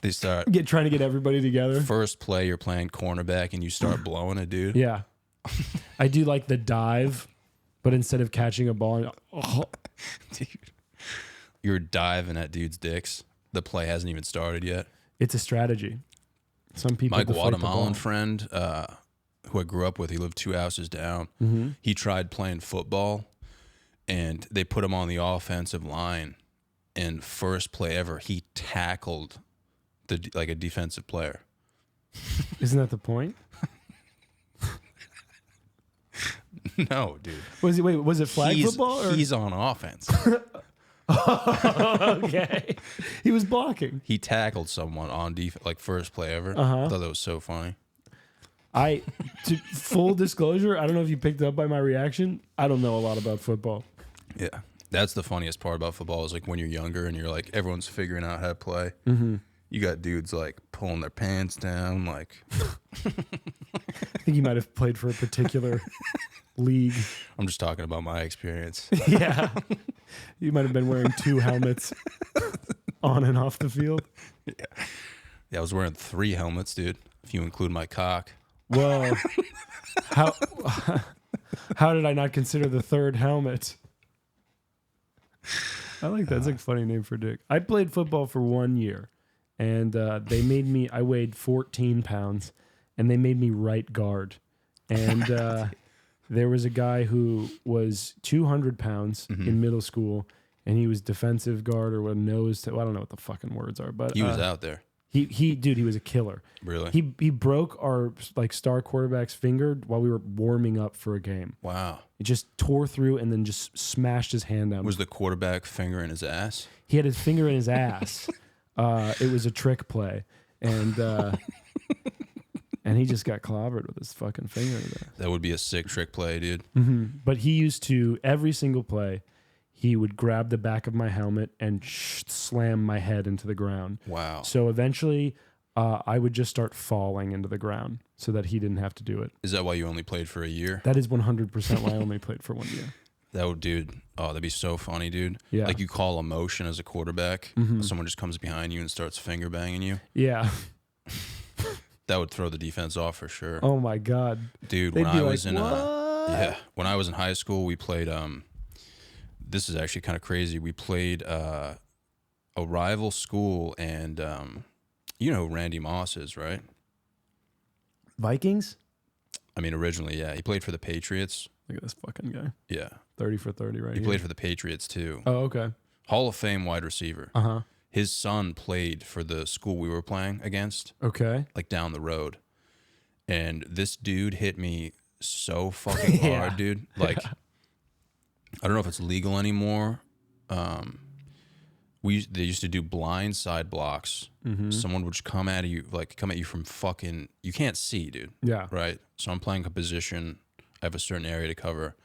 Speaker 3: They start
Speaker 4: Trying to get everybody together.
Speaker 3: first play, you're playing cornerback, and you start blowing a dude.
Speaker 4: Yeah. I do like the dive, but instead of catching a ball,
Speaker 3: Dude, you're diving at dudes' dicks. The play hasn't even started yet.
Speaker 4: it's a strategy. Some people.
Speaker 3: My
Speaker 4: deflate the
Speaker 3: Guatemalan
Speaker 4: ball.
Speaker 3: friend, who I grew up with, he lived 2 houses down. He tried playing football, and they put him on the offensive line. And first play ever, he tackled like a defensive player.
Speaker 4: Isn't that the point?
Speaker 3: No, dude.
Speaker 4: Was it flag football? Or?
Speaker 3: He's on offense.
Speaker 4: Okay. He was blocking.
Speaker 3: He tackled someone on defense, like first play ever.
Speaker 4: Uh-huh.
Speaker 3: I thought that was so funny.
Speaker 4: Full disclosure, I don't know if you picked up by my reaction. I don't know a lot about football.
Speaker 3: Yeah. That's the funniest part about football is like when you're younger and you're like, everyone's figuring out how to play. You got dudes like pulling their pants down. Like,
Speaker 4: I think you might have played for a particular league.
Speaker 3: I'm just talking about my experience.
Speaker 4: Yeah. You might have been wearing 2 helmets on and off the field.
Speaker 3: Yeah, I was wearing 3 helmets, dude, if you include my cock.
Speaker 4: Whoa. How did I not consider the 3rd helmet? I like that. That's a funny name for a dick. I played football for 1 year, and they made me. I weighed 14 pounds, and they made me right guard. And there was a guy who was 200 pounds in middle school, and he was defensive guard or a nose. I don't know what the fucking words are, but
Speaker 3: He was out there.
Speaker 4: He was a killer.
Speaker 3: Really?
Speaker 4: He broke our like star quarterback's finger while we were warming up for a game.
Speaker 3: Wow.
Speaker 4: It just tore through and then just smashed his hand down.
Speaker 3: Was the quarterback finger in his ass?
Speaker 4: He had his finger in his ass. It was a trick play, and and he just got clobbered with his fucking finger there.
Speaker 3: That would be a sick trick play, dude.
Speaker 4: But he used to, every single play, he would grab the back of my helmet and slam my head into the ground.
Speaker 3: Wow.
Speaker 4: So eventually, I would just start falling into the ground so that he didn't have to do it.
Speaker 3: Is that why you only played for a year?
Speaker 4: That is 100% why I only played for 1 year.
Speaker 3: That would, dude. Oh, that'd be so funny, dude.
Speaker 4: Yeah.
Speaker 3: Like you call a motion as a quarterback, someone just comes behind you and starts finger banging you.
Speaker 4: Yeah.
Speaker 3: That would throw the defense off for sure.
Speaker 4: Oh my God.
Speaker 3: Dude,
Speaker 4: They'd
Speaker 3: when
Speaker 4: be
Speaker 3: I
Speaker 4: like,
Speaker 3: was in
Speaker 4: "What?"
Speaker 3: when I was in high school, we played this is actually kind of crazy. We played a rival school, and you know who Randy Moss is, right?
Speaker 4: Vikings?
Speaker 3: I mean, originally, yeah. He played for the Patriots.
Speaker 4: Look at this fucking guy.
Speaker 3: Yeah.
Speaker 4: 30 for 30 right
Speaker 3: He
Speaker 4: here.
Speaker 3: played for the Patriots too.
Speaker 4: Oh, okay.
Speaker 3: Hall of Fame wide receiver.
Speaker 4: Uh-huh.
Speaker 3: His son played for the school we were playing against,
Speaker 4: Okay.
Speaker 3: like down the road. And this dude hit me so fucking
Speaker 4: Yeah.
Speaker 3: hard, dude. Like, I don't know if it's legal anymore. They used to do blind side blocks. Someone would just come at you from fucking, you can't see, dude.
Speaker 4: Yeah.
Speaker 3: Right. So I'm playing a position. I have a certain area to cover.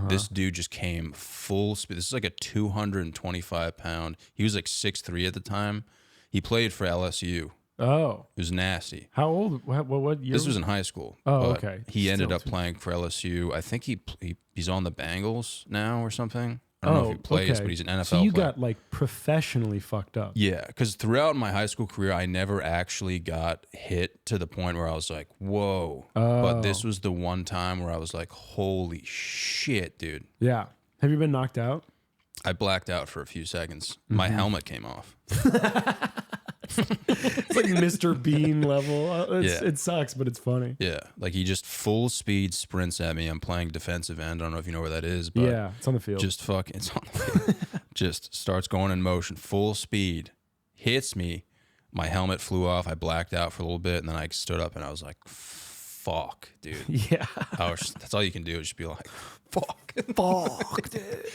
Speaker 3: This dude just came full speed. This is like a 225-pound. He was like 6'3" at the time. He played for LSU.
Speaker 4: Oh.
Speaker 3: It was nasty.
Speaker 4: How old? What year?
Speaker 3: This was in high school.
Speaker 4: Oh,
Speaker 3: but
Speaker 4: okay.
Speaker 3: He ended
Speaker 4: Still
Speaker 3: up
Speaker 4: too-
Speaker 3: playing for LSU. I think he's on the Bengals now or something. I don't know if he plays,
Speaker 4: okay.
Speaker 3: but he's an NFL
Speaker 4: So you
Speaker 3: player.
Speaker 4: got like professionally fucked up.
Speaker 3: Yeah, because throughout my high school career, I never actually got hit to the point where I was like, whoa. But this was the one time where I was like, holy shit, dude.
Speaker 4: Yeah. Have you been knocked out?
Speaker 3: I blacked out for a few seconds. My helmet came off.
Speaker 4: It's like Mr. Bean level.
Speaker 3: Yeah.
Speaker 4: It sucks, but it's funny.
Speaker 3: Yeah, like he just full speed sprints at me. I'm playing defensive end. I don't know if you know where that is, but
Speaker 4: Yeah, it's on the field.
Speaker 3: just fucking, it's on the field. Just starts going in motion, full speed, hits me. My helmet flew off. I blacked out for a little bit, and then I stood up and I was like, fuck, dude.
Speaker 4: Yeah.
Speaker 3: That's all you can do is just be like, fuck.
Speaker 4: Fuck, dude.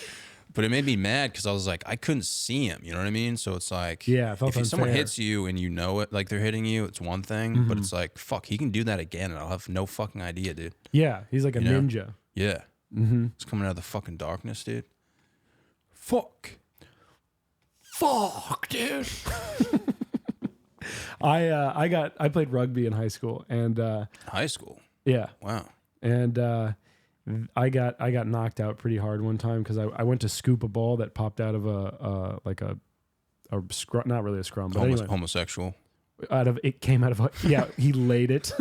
Speaker 3: But it made me mad because I was like, I couldn't see him. You know what I mean? So it's like,
Speaker 4: Yeah, it felt
Speaker 3: if someone
Speaker 4: unfair.
Speaker 3: hits you and you know it, like they're hitting you, it's one thing. But it's like, fuck, he can do that again, and I'll have no fucking idea, dude.
Speaker 4: Yeah, he's like a
Speaker 3: You know?
Speaker 4: ninja.
Speaker 3: Yeah. It's coming out of the fucking darkness, dude. Fuck. Fuck, dude.
Speaker 4: I played rugby in high school, and
Speaker 3: High school.
Speaker 4: yeah,
Speaker 3: Wow.
Speaker 4: and I got knocked out pretty hard one time because I went to scoop a ball that popped out of a scrum, not really a scrum, but anyway,
Speaker 3: Homosexual.
Speaker 4: it came out of yeah, he laid it.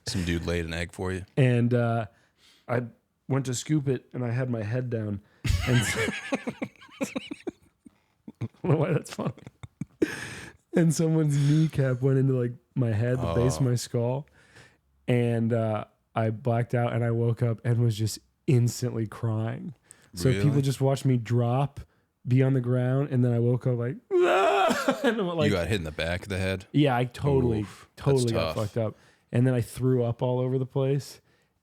Speaker 3: Some dude laid an egg for you.
Speaker 4: And I went to scoop it, and I had my head down. And I don't know why that's funny. And someone's kneecap went into like my head, the base of my skull, and I blacked out, and I woke up and was just instantly crying. So
Speaker 3: Really?
Speaker 4: people just watched me drop, be on the ground, and then I woke up like, "Ah!" And I'm like,
Speaker 3: You got hit in the back of the head.
Speaker 4: yeah, I totally
Speaker 3: Oof, that's
Speaker 4: got
Speaker 3: tough.
Speaker 4: fucked up. And then I threw up all over the place.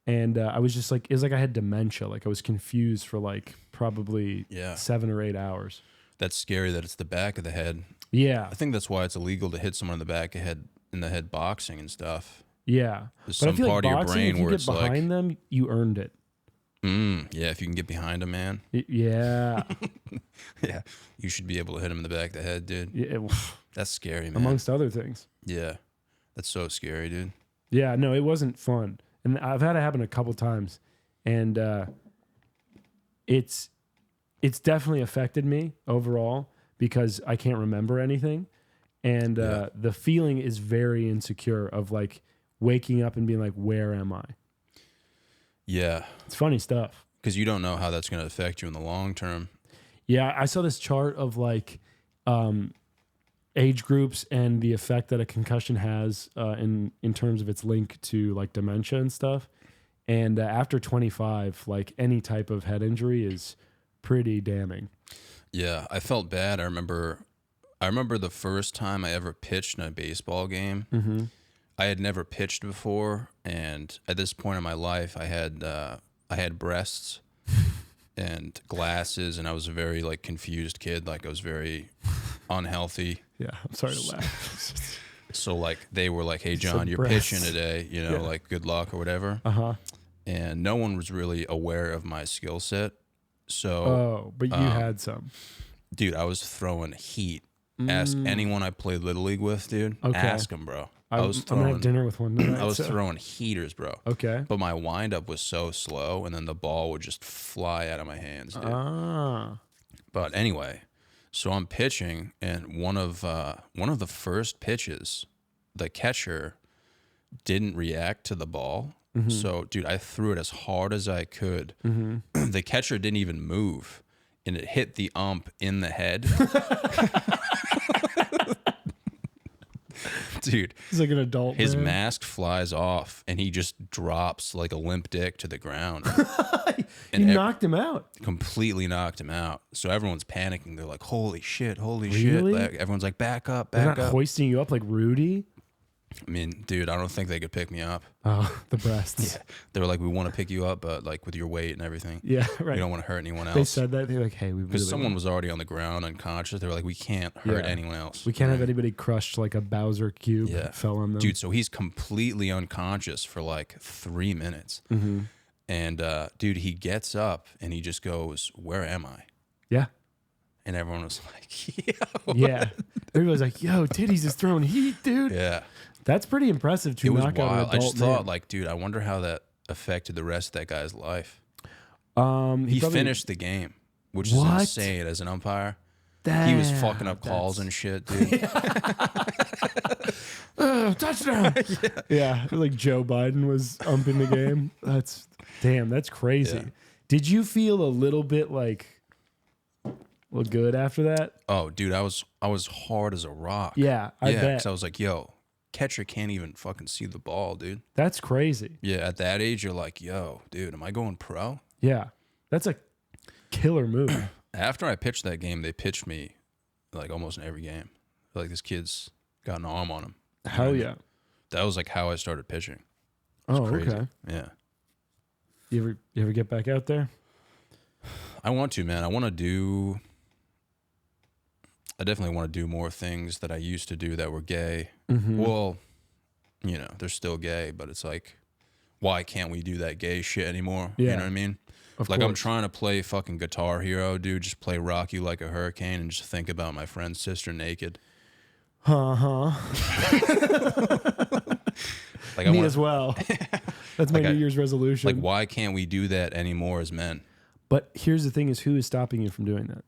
Speaker 4: And I was just like, it was like I had dementia. Like I was confused for like probably
Speaker 3: Yeah.
Speaker 4: 7 or 8 hours.
Speaker 3: That's scary that it's the back of the head.
Speaker 4: Yeah.
Speaker 3: I think that's why it's illegal to hit someone in the back of head in the head boxing and stuff.
Speaker 4: Yeah.
Speaker 3: There's
Speaker 4: But I
Speaker 3: some
Speaker 4: feel
Speaker 3: part
Speaker 4: like
Speaker 3: of your
Speaker 4: boxing,
Speaker 3: brain
Speaker 4: if you
Speaker 3: where
Speaker 4: get
Speaker 3: it's like,
Speaker 4: behind them, you earned it.
Speaker 3: yeah, if you can get behind a man,
Speaker 4: Yeah.
Speaker 3: yeah, you should be able to hit him in the back of the head, dude.
Speaker 4: Yeah,
Speaker 3: That's scary, man.
Speaker 4: amongst other things.
Speaker 3: Yeah, that's so scary, dude.
Speaker 4: Yeah, no, it wasn't fun. And I've had it happen a couple times. And it's definitely affected me overall because I can't remember anything. And
Speaker 3: Yeah.
Speaker 4: the feeling is very insecure of like waking up and being like, where am I?
Speaker 3: Yeah,
Speaker 4: It's funny stuff.
Speaker 3: because you don't know how that's going to affect you in the long term.
Speaker 4: Yeah, I saw this chart of like age groups and the effect that a concussion has in terms of its link to like dementia and stuff. And after 25, like any type of head injury is pretty damning.
Speaker 3: Yeah, I felt bad. I remember the first time I ever pitched in a baseball game.
Speaker 4: Mm-hmm.
Speaker 3: I had never pitched before, and at this point in my life, I had breasts and glasses, and I was a very like confused kid. Like I was very unhealthy.
Speaker 4: Yeah, I'm sorry to laugh.
Speaker 3: So like they were like, "Hey John,
Speaker 4: Some
Speaker 3: you're
Speaker 4: breasts.
Speaker 3: pitching today, you know,
Speaker 4: Yeah.
Speaker 3: like good luck or whatever."
Speaker 4: Uh-huh.
Speaker 3: And no one was really aware of my skill set. So,
Speaker 4: Oh, but you had some.
Speaker 3: dude, I was throwing heat. Ask anyone I played Little League with, dude.
Speaker 4: Okay.
Speaker 3: Ask them, bro. I was
Speaker 4: I'm gonna
Speaker 3: throwing
Speaker 4: have dinner with one tonight.
Speaker 3: I was
Speaker 4: so-
Speaker 3: throwing heaters, bro.
Speaker 4: Okay.
Speaker 3: But my windup was so slow, and then the ball would just fly out of my hands, dude.
Speaker 4: Ah.
Speaker 3: But anyway, so I'm pitching, and one of the first pitches, the catcher didn't react to the ball. So, dude, I threw it as hard as I could. The catcher didn't even move, and it hit the ump in the head. Dude,
Speaker 4: He's like an adult.
Speaker 3: his
Speaker 4: man.
Speaker 3: mask flies off, and he just drops like a limp dick to the ground.
Speaker 4: You
Speaker 3: and
Speaker 4: knocked him out.
Speaker 3: completely knocked him out. So everyone's panicking. They're like, holy shit.
Speaker 4: Really?
Speaker 3: Like, everyone's like, back up,
Speaker 4: They're
Speaker 3: back
Speaker 4: not
Speaker 3: up.
Speaker 4: hoisting you up like Rudy.
Speaker 3: I mean, dude, I don't think they could pick me up.
Speaker 4: Oh, the breasts.
Speaker 3: They were like, we want to pick you up, but like with your weight and everything.
Speaker 4: Yeah,
Speaker 3: We
Speaker 4: right.
Speaker 3: don't want to hurt anyone
Speaker 4: They
Speaker 3: else.
Speaker 4: said that. They're like, hey, we
Speaker 3: Because
Speaker 4: really
Speaker 3: someone was already on the ground unconscious. They were like, we can't hurt
Speaker 4: Yeah.
Speaker 3: anyone else.
Speaker 4: we can't have anybody crushed like a Bowser cube
Speaker 3: Yeah.
Speaker 4: fell on them.
Speaker 3: Dude, so he's completely unconscious for like 3 minutes.
Speaker 4: Mm-hmm.
Speaker 3: And dude, he gets up and he just goes, where am I?
Speaker 4: Yeah.
Speaker 3: And everyone was like, yeah.
Speaker 4: Yeah. Everybody's like, yo, Titties is throwing heat, dude.
Speaker 3: Yeah.
Speaker 4: That's pretty impressive to
Speaker 3: It was
Speaker 4: knock out an
Speaker 3: wild.
Speaker 4: adult
Speaker 3: I just thought,
Speaker 4: man.
Speaker 3: like, dude, I wonder how that affected the rest of that guy's life.
Speaker 4: He
Speaker 3: He
Speaker 4: probably-
Speaker 3: finished the game, which
Speaker 4: What?
Speaker 3: is insane as an umpire. He was fucking up calls and shit, dude.
Speaker 4: Touchdown. yeah. Like Joe Biden was umping the game. That's crazy.
Speaker 3: Yeah.
Speaker 4: Did you feel a little bit like good after that?
Speaker 3: Oh, dude, I was hard as a rock.
Speaker 4: Yeah, I bet.
Speaker 3: because I was like, yo, catcher can't even fucking see the ball, dude.
Speaker 4: That's crazy.
Speaker 3: Yeah, at that age, you're like, yo, dude, am I going pro?
Speaker 4: Yeah. That's a killer move.
Speaker 3: After I pitched that game, they pitched me like almost in every game. Like this kid's got an arm on him.
Speaker 4: Hell yeah.
Speaker 3: That was like how I started pitching.
Speaker 4: Oh,
Speaker 3: Crazy.
Speaker 4: okay.
Speaker 3: Yeah.
Speaker 4: You ever get back out there?
Speaker 3: I want to, man. I definitely want to do more things that I used to do that were gay.
Speaker 4: Mm-hmm.
Speaker 3: Well, you know, they're still gay, but it's like, why can't we do that gay shit anymore? You
Speaker 4: Yeah.
Speaker 3: know what I mean?
Speaker 4: Of
Speaker 3: Like, I'm
Speaker 4: course.
Speaker 3: trying to play fucking Guitar Hero, dude. Just play Rock You Like a Hurricane and just think about my friend's sister naked.
Speaker 4: Uh-huh.
Speaker 3: Like, I
Speaker 4: Me
Speaker 3: want
Speaker 4: as well. That's my
Speaker 3: Like,
Speaker 4: New Year's resolution.
Speaker 3: like, why can't we do that anymore as men?
Speaker 4: But here's the thing is who is stopping you from doing that?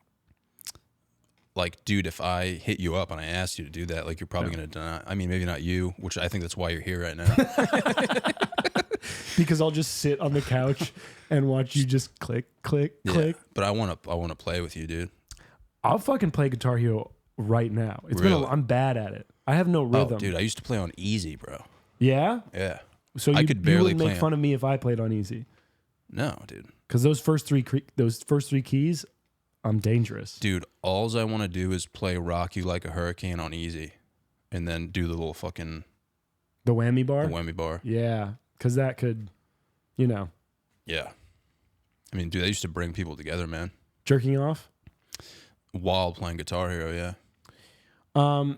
Speaker 3: Like, dude, if I hit you up and I asked you to do that, like, you're probably going to deny. I mean, maybe not you, which I think that's why you're here right now.
Speaker 4: Because I'll just sit on the couch and watch you just click, click,
Speaker 3: Yeah.
Speaker 4: click.
Speaker 3: But I want to play with you, dude.
Speaker 4: I'll fucking play Guitar Hero right now. It's been
Speaker 3: Really?
Speaker 4: I'm bad at it. I have no rhythm.
Speaker 3: Oh, dude, I used to play on easy, bro.
Speaker 4: Yeah?
Speaker 3: Yeah.
Speaker 4: So
Speaker 3: I
Speaker 4: you,
Speaker 3: could
Speaker 4: you
Speaker 3: barely
Speaker 4: wouldn't
Speaker 3: play
Speaker 4: make fun of me if I played on easy.
Speaker 3: No, dude.
Speaker 4: Because those first three keys, I'm dangerous.
Speaker 3: Dude, alls I want to do is play Rock You Like a Hurricane on easy and then do the little fucking
Speaker 4: The whammy bar?
Speaker 3: the whammy bar.
Speaker 4: Yeah. Because that could, you know,
Speaker 3: Yeah. I mean, dude, they used to bring people together, man.
Speaker 4: jerking off.
Speaker 3: While playing Guitar Hero, yeah.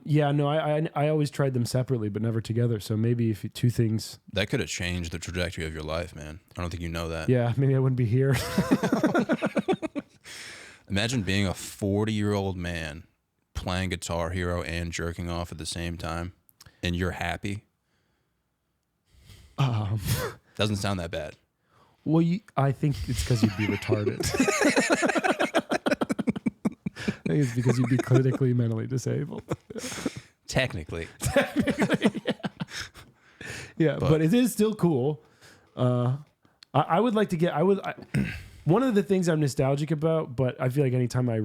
Speaker 4: Yeah, no, I always tried them separately, but never together. So maybe if two things,
Speaker 3: That could have changed the trajectory of your life, man. I don't think you know that.
Speaker 4: yeah, maybe I wouldn't be here.
Speaker 3: Imagine being a 40-year-old man playing Guitar Hero and jerking off at the same time, and you're happy. Doesn't sound that bad.
Speaker 4: Well, I think it's because you'd be retarded. I think it's because you'd be clinically mentally disabled.
Speaker 3: Technically.
Speaker 4: Yeah, but it is still cool. I would like to get. One of the things I'm nostalgic about, but I feel like anytime I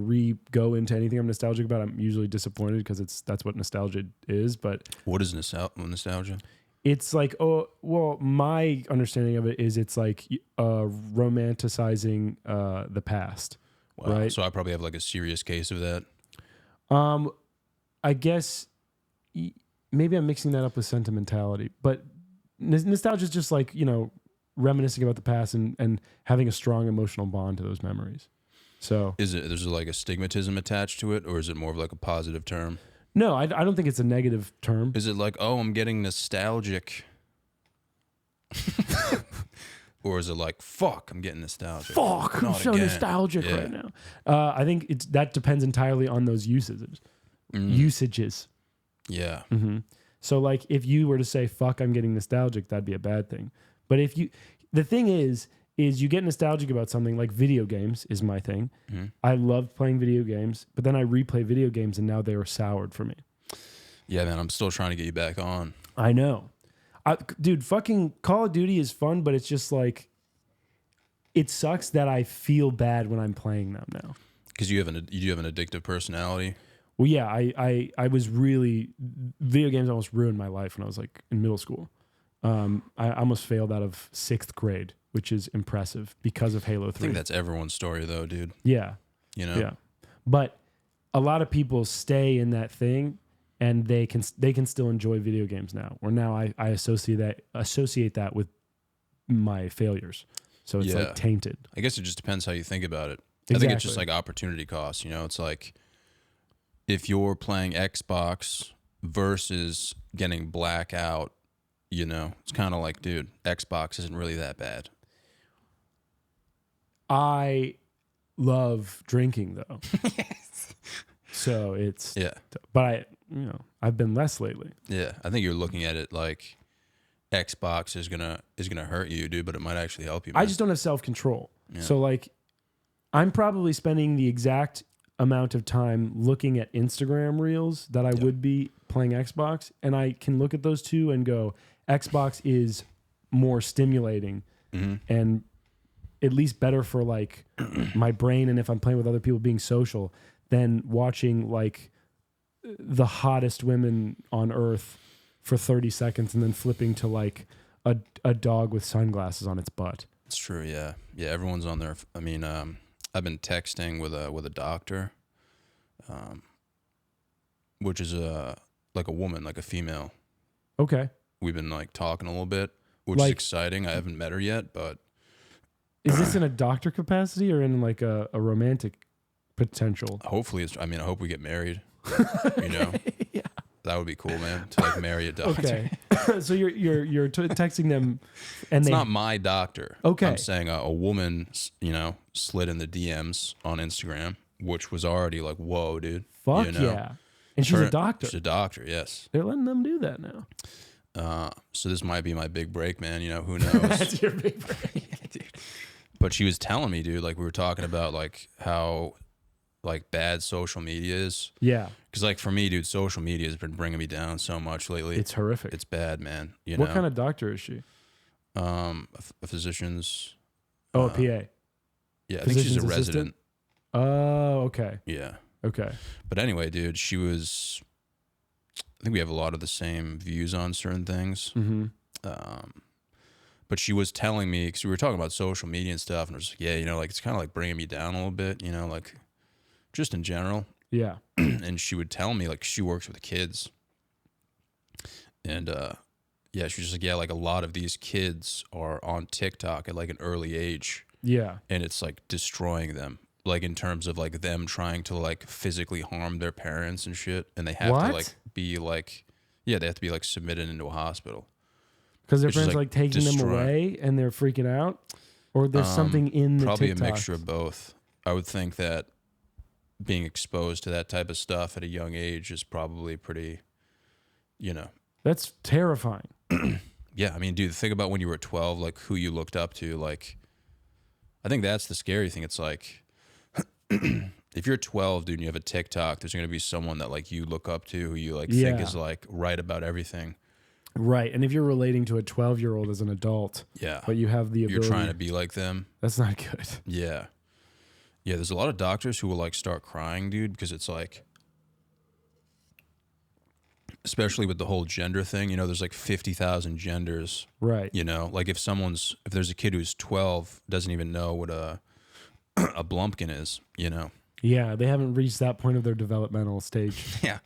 Speaker 4: go into anything I'm nostalgic about, I'm usually disappointed because that's what nostalgia is. But
Speaker 3: What is nostalgia?
Speaker 4: it's like, oh, well, my understanding of it is it's like romanticizing the past.
Speaker 3: Wow.
Speaker 4: Right.
Speaker 3: So I probably have like a serious case of that.
Speaker 4: I guess maybe I'm mixing that up with sentimentality, but nostalgia is just like, you know, reminiscing about the past and having a strong emotional bond to those memories. So
Speaker 3: there's like a stigmatism attached to it, or is it more of like a positive term?
Speaker 4: no, I don't think it's a negative term.
Speaker 3: Is it like, oh, I'm getting nostalgic? Or is it like, fuck, I'm getting nostalgic?
Speaker 4: Fuck, I'm
Speaker 3: Not
Speaker 4: so
Speaker 3: again.
Speaker 4: nostalgic
Speaker 3: Yeah.
Speaker 4: right now. I think that depends entirely on those usages. Usages.
Speaker 3: Yeah.
Speaker 4: So like if you were to say fuck, I'm getting nostalgic, that'd be a bad thing. But if you, the thing is you get nostalgic about something. Like video games is my thing. I love playing video games, but then I replay video games and now they are soured for me.
Speaker 3: Yeah, man, I'm still trying to get you back on.
Speaker 4: I know. Dude, fucking Call of Duty is fun, but it's just like, it sucks that I feel bad when I'm playing them now.
Speaker 3: Because you have an addictive personality.
Speaker 4: Well, yeah, I was really, video games almost ruined my life when I was like in middle school. I almost failed out of 6th grade, which is impressive because of Halo 3.
Speaker 3: I think that's everyone's story though, dude.
Speaker 4: Yeah.
Speaker 3: You know?
Speaker 4: Yeah. But a lot of people stay in that thing and they can still enjoy video games now. Where now I associate that with my failures. So it's like tainted.
Speaker 3: I guess it just depends how you think about it.
Speaker 4: Exactly.
Speaker 3: I think it's just like opportunity cost, you know? It's like if you're playing Xbox versus getting blackout, you know, it's kind of like, dude, Xbox isn't really that bad.
Speaker 4: I love drinking though. So it's, but I've been less lately.
Speaker 3: Yeah. I think you're looking at it like Xbox is gonna hurt you, dude, but it might actually help you, man.
Speaker 4: I just don't have self-control. So like I'm probably spending the exact amount of time looking at Instagram reels that I would be playing Xbox, and I can look at those two and go, Xbox is more stimulating and at least better for like my brain, and if I'm playing with other people, being social, than watching like the hottest women on earth for 30 seconds and then flipping to like a dog with sunglasses on its butt.
Speaker 3: It's true, yeah. Yeah, everyone's on there. I mean, I've been texting with a doctor, which is like a woman, like a female.
Speaker 4: Okay.
Speaker 3: We've been like talking a little bit, which is
Speaker 4: Like-
Speaker 3: exciting. I haven't met her yet, but
Speaker 4: Is this in a doctor capacity or in like a romantic potential?
Speaker 3: hopefully I hope we get married. You know?
Speaker 4: Yeah.
Speaker 3: That would be cool, man, to like marry a doctor.
Speaker 4: Okay. So you're texting them, and
Speaker 3: It's
Speaker 4: they
Speaker 3: not my doctor.
Speaker 4: Okay.
Speaker 3: I'm saying a woman, you know, slid in the DMs on Instagram, which was already like, whoa, dude.
Speaker 4: fuck
Speaker 3: you know?
Speaker 4: yeah, and she's a doctor.
Speaker 3: She's a doctor, yes.
Speaker 4: They're letting them do that now.
Speaker 3: So this might be my big break, man. You know, who knows?
Speaker 4: That's your big break.
Speaker 3: Dude. But she was telling me, dude, like we were talking about like how like bad social media is.
Speaker 4: Yeah,
Speaker 3: Because like for me, dude, social media has been bringing me down so much lately.
Speaker 4: it's horrific.
Speaker 3: It's bad, man. You
Speaker 4: What
Speaker 3: know?
Speaker 4: kind of doctor is she?
Speaker 3: A physician's.
Speaker 4: Oh, a PA.
Speaker 3: Yeah, I think she's a
Speaker 4: Physician's
Speaker 3: resident.
Speaker 4: assistant? Oh, okay.
Speaker 3: Yeah.
Speaker 4: Okay.
Speaker 3: But anyway, dude, she was. I think we have a lot of the same views on certain things.
Speaker 4: Mm-hmm.
Speaker 3: But she was telling me, because we were talking about social media and stuff, and I was like, yeah, you know, like it's kind of like bringing me down a little bit, you know, like just in general.
Speaker 4: Yeah.
Speaker 3: And she would tell me, like, she works with kids. And yeah, she was just like, yeah, like a lot of these kids are on TikTok at like an early age.
Speaker 4: Yeah.
Speaker 3: And it's like destroying them. Like in terms of like them trying to like physically harm their parents and shit. And they have
Speaker 4: What?
Speaker 3: to like be like, yeah, they have to be like submitted into a hospital.
Speaker 4: Because their
Speaker 3: It's just,
Speaker 4: friends
Speaker 3: like,
Speaker 4: like taking them
Speaker 3: destroying.
Speaker 4: away and they're freaking out, or there's something in the
Speaker 3: Probably
Speaker 4: TikTok.
Speaker 3: a mixture of both. I would think that being exposed to that type of stuff at a young age is probably pretty, you know.
Speaker 4: That's terrifying.
Speaker 3: Yeah, I mean, dude, think about when you were 12, like who you looked up to. Like, I think that's the scary thing. It's like, if you're 12, dude, and you have a TikTok, there's going to be someone that like you look up to who you like think
Speaker 4: Yeah.
Speaker 3: is like right about everything.
Speaker 4: Right. And if you're relating to a 12-year-old as an adult,
Speaker 3: Yeah.
Speaker 4: but you have the ability,
Speaker 3: You're trying to be like them.
Speaker 4: that's not good.
Speaker 3: Yeah. Yeah, there's a lot of doctors who will like start crying, dude, because it's like, especially with the whole gender thing, you know, there's like 50,000 genders,
Speaker 4: Right.
Speaker 3: you know, like if there's a kid who's 12, doesn't even know what a blumpkin is, you know.
Speaker 4: Yeah, they haven't reached that point of their developmental stage
Speaker 3: Yeah.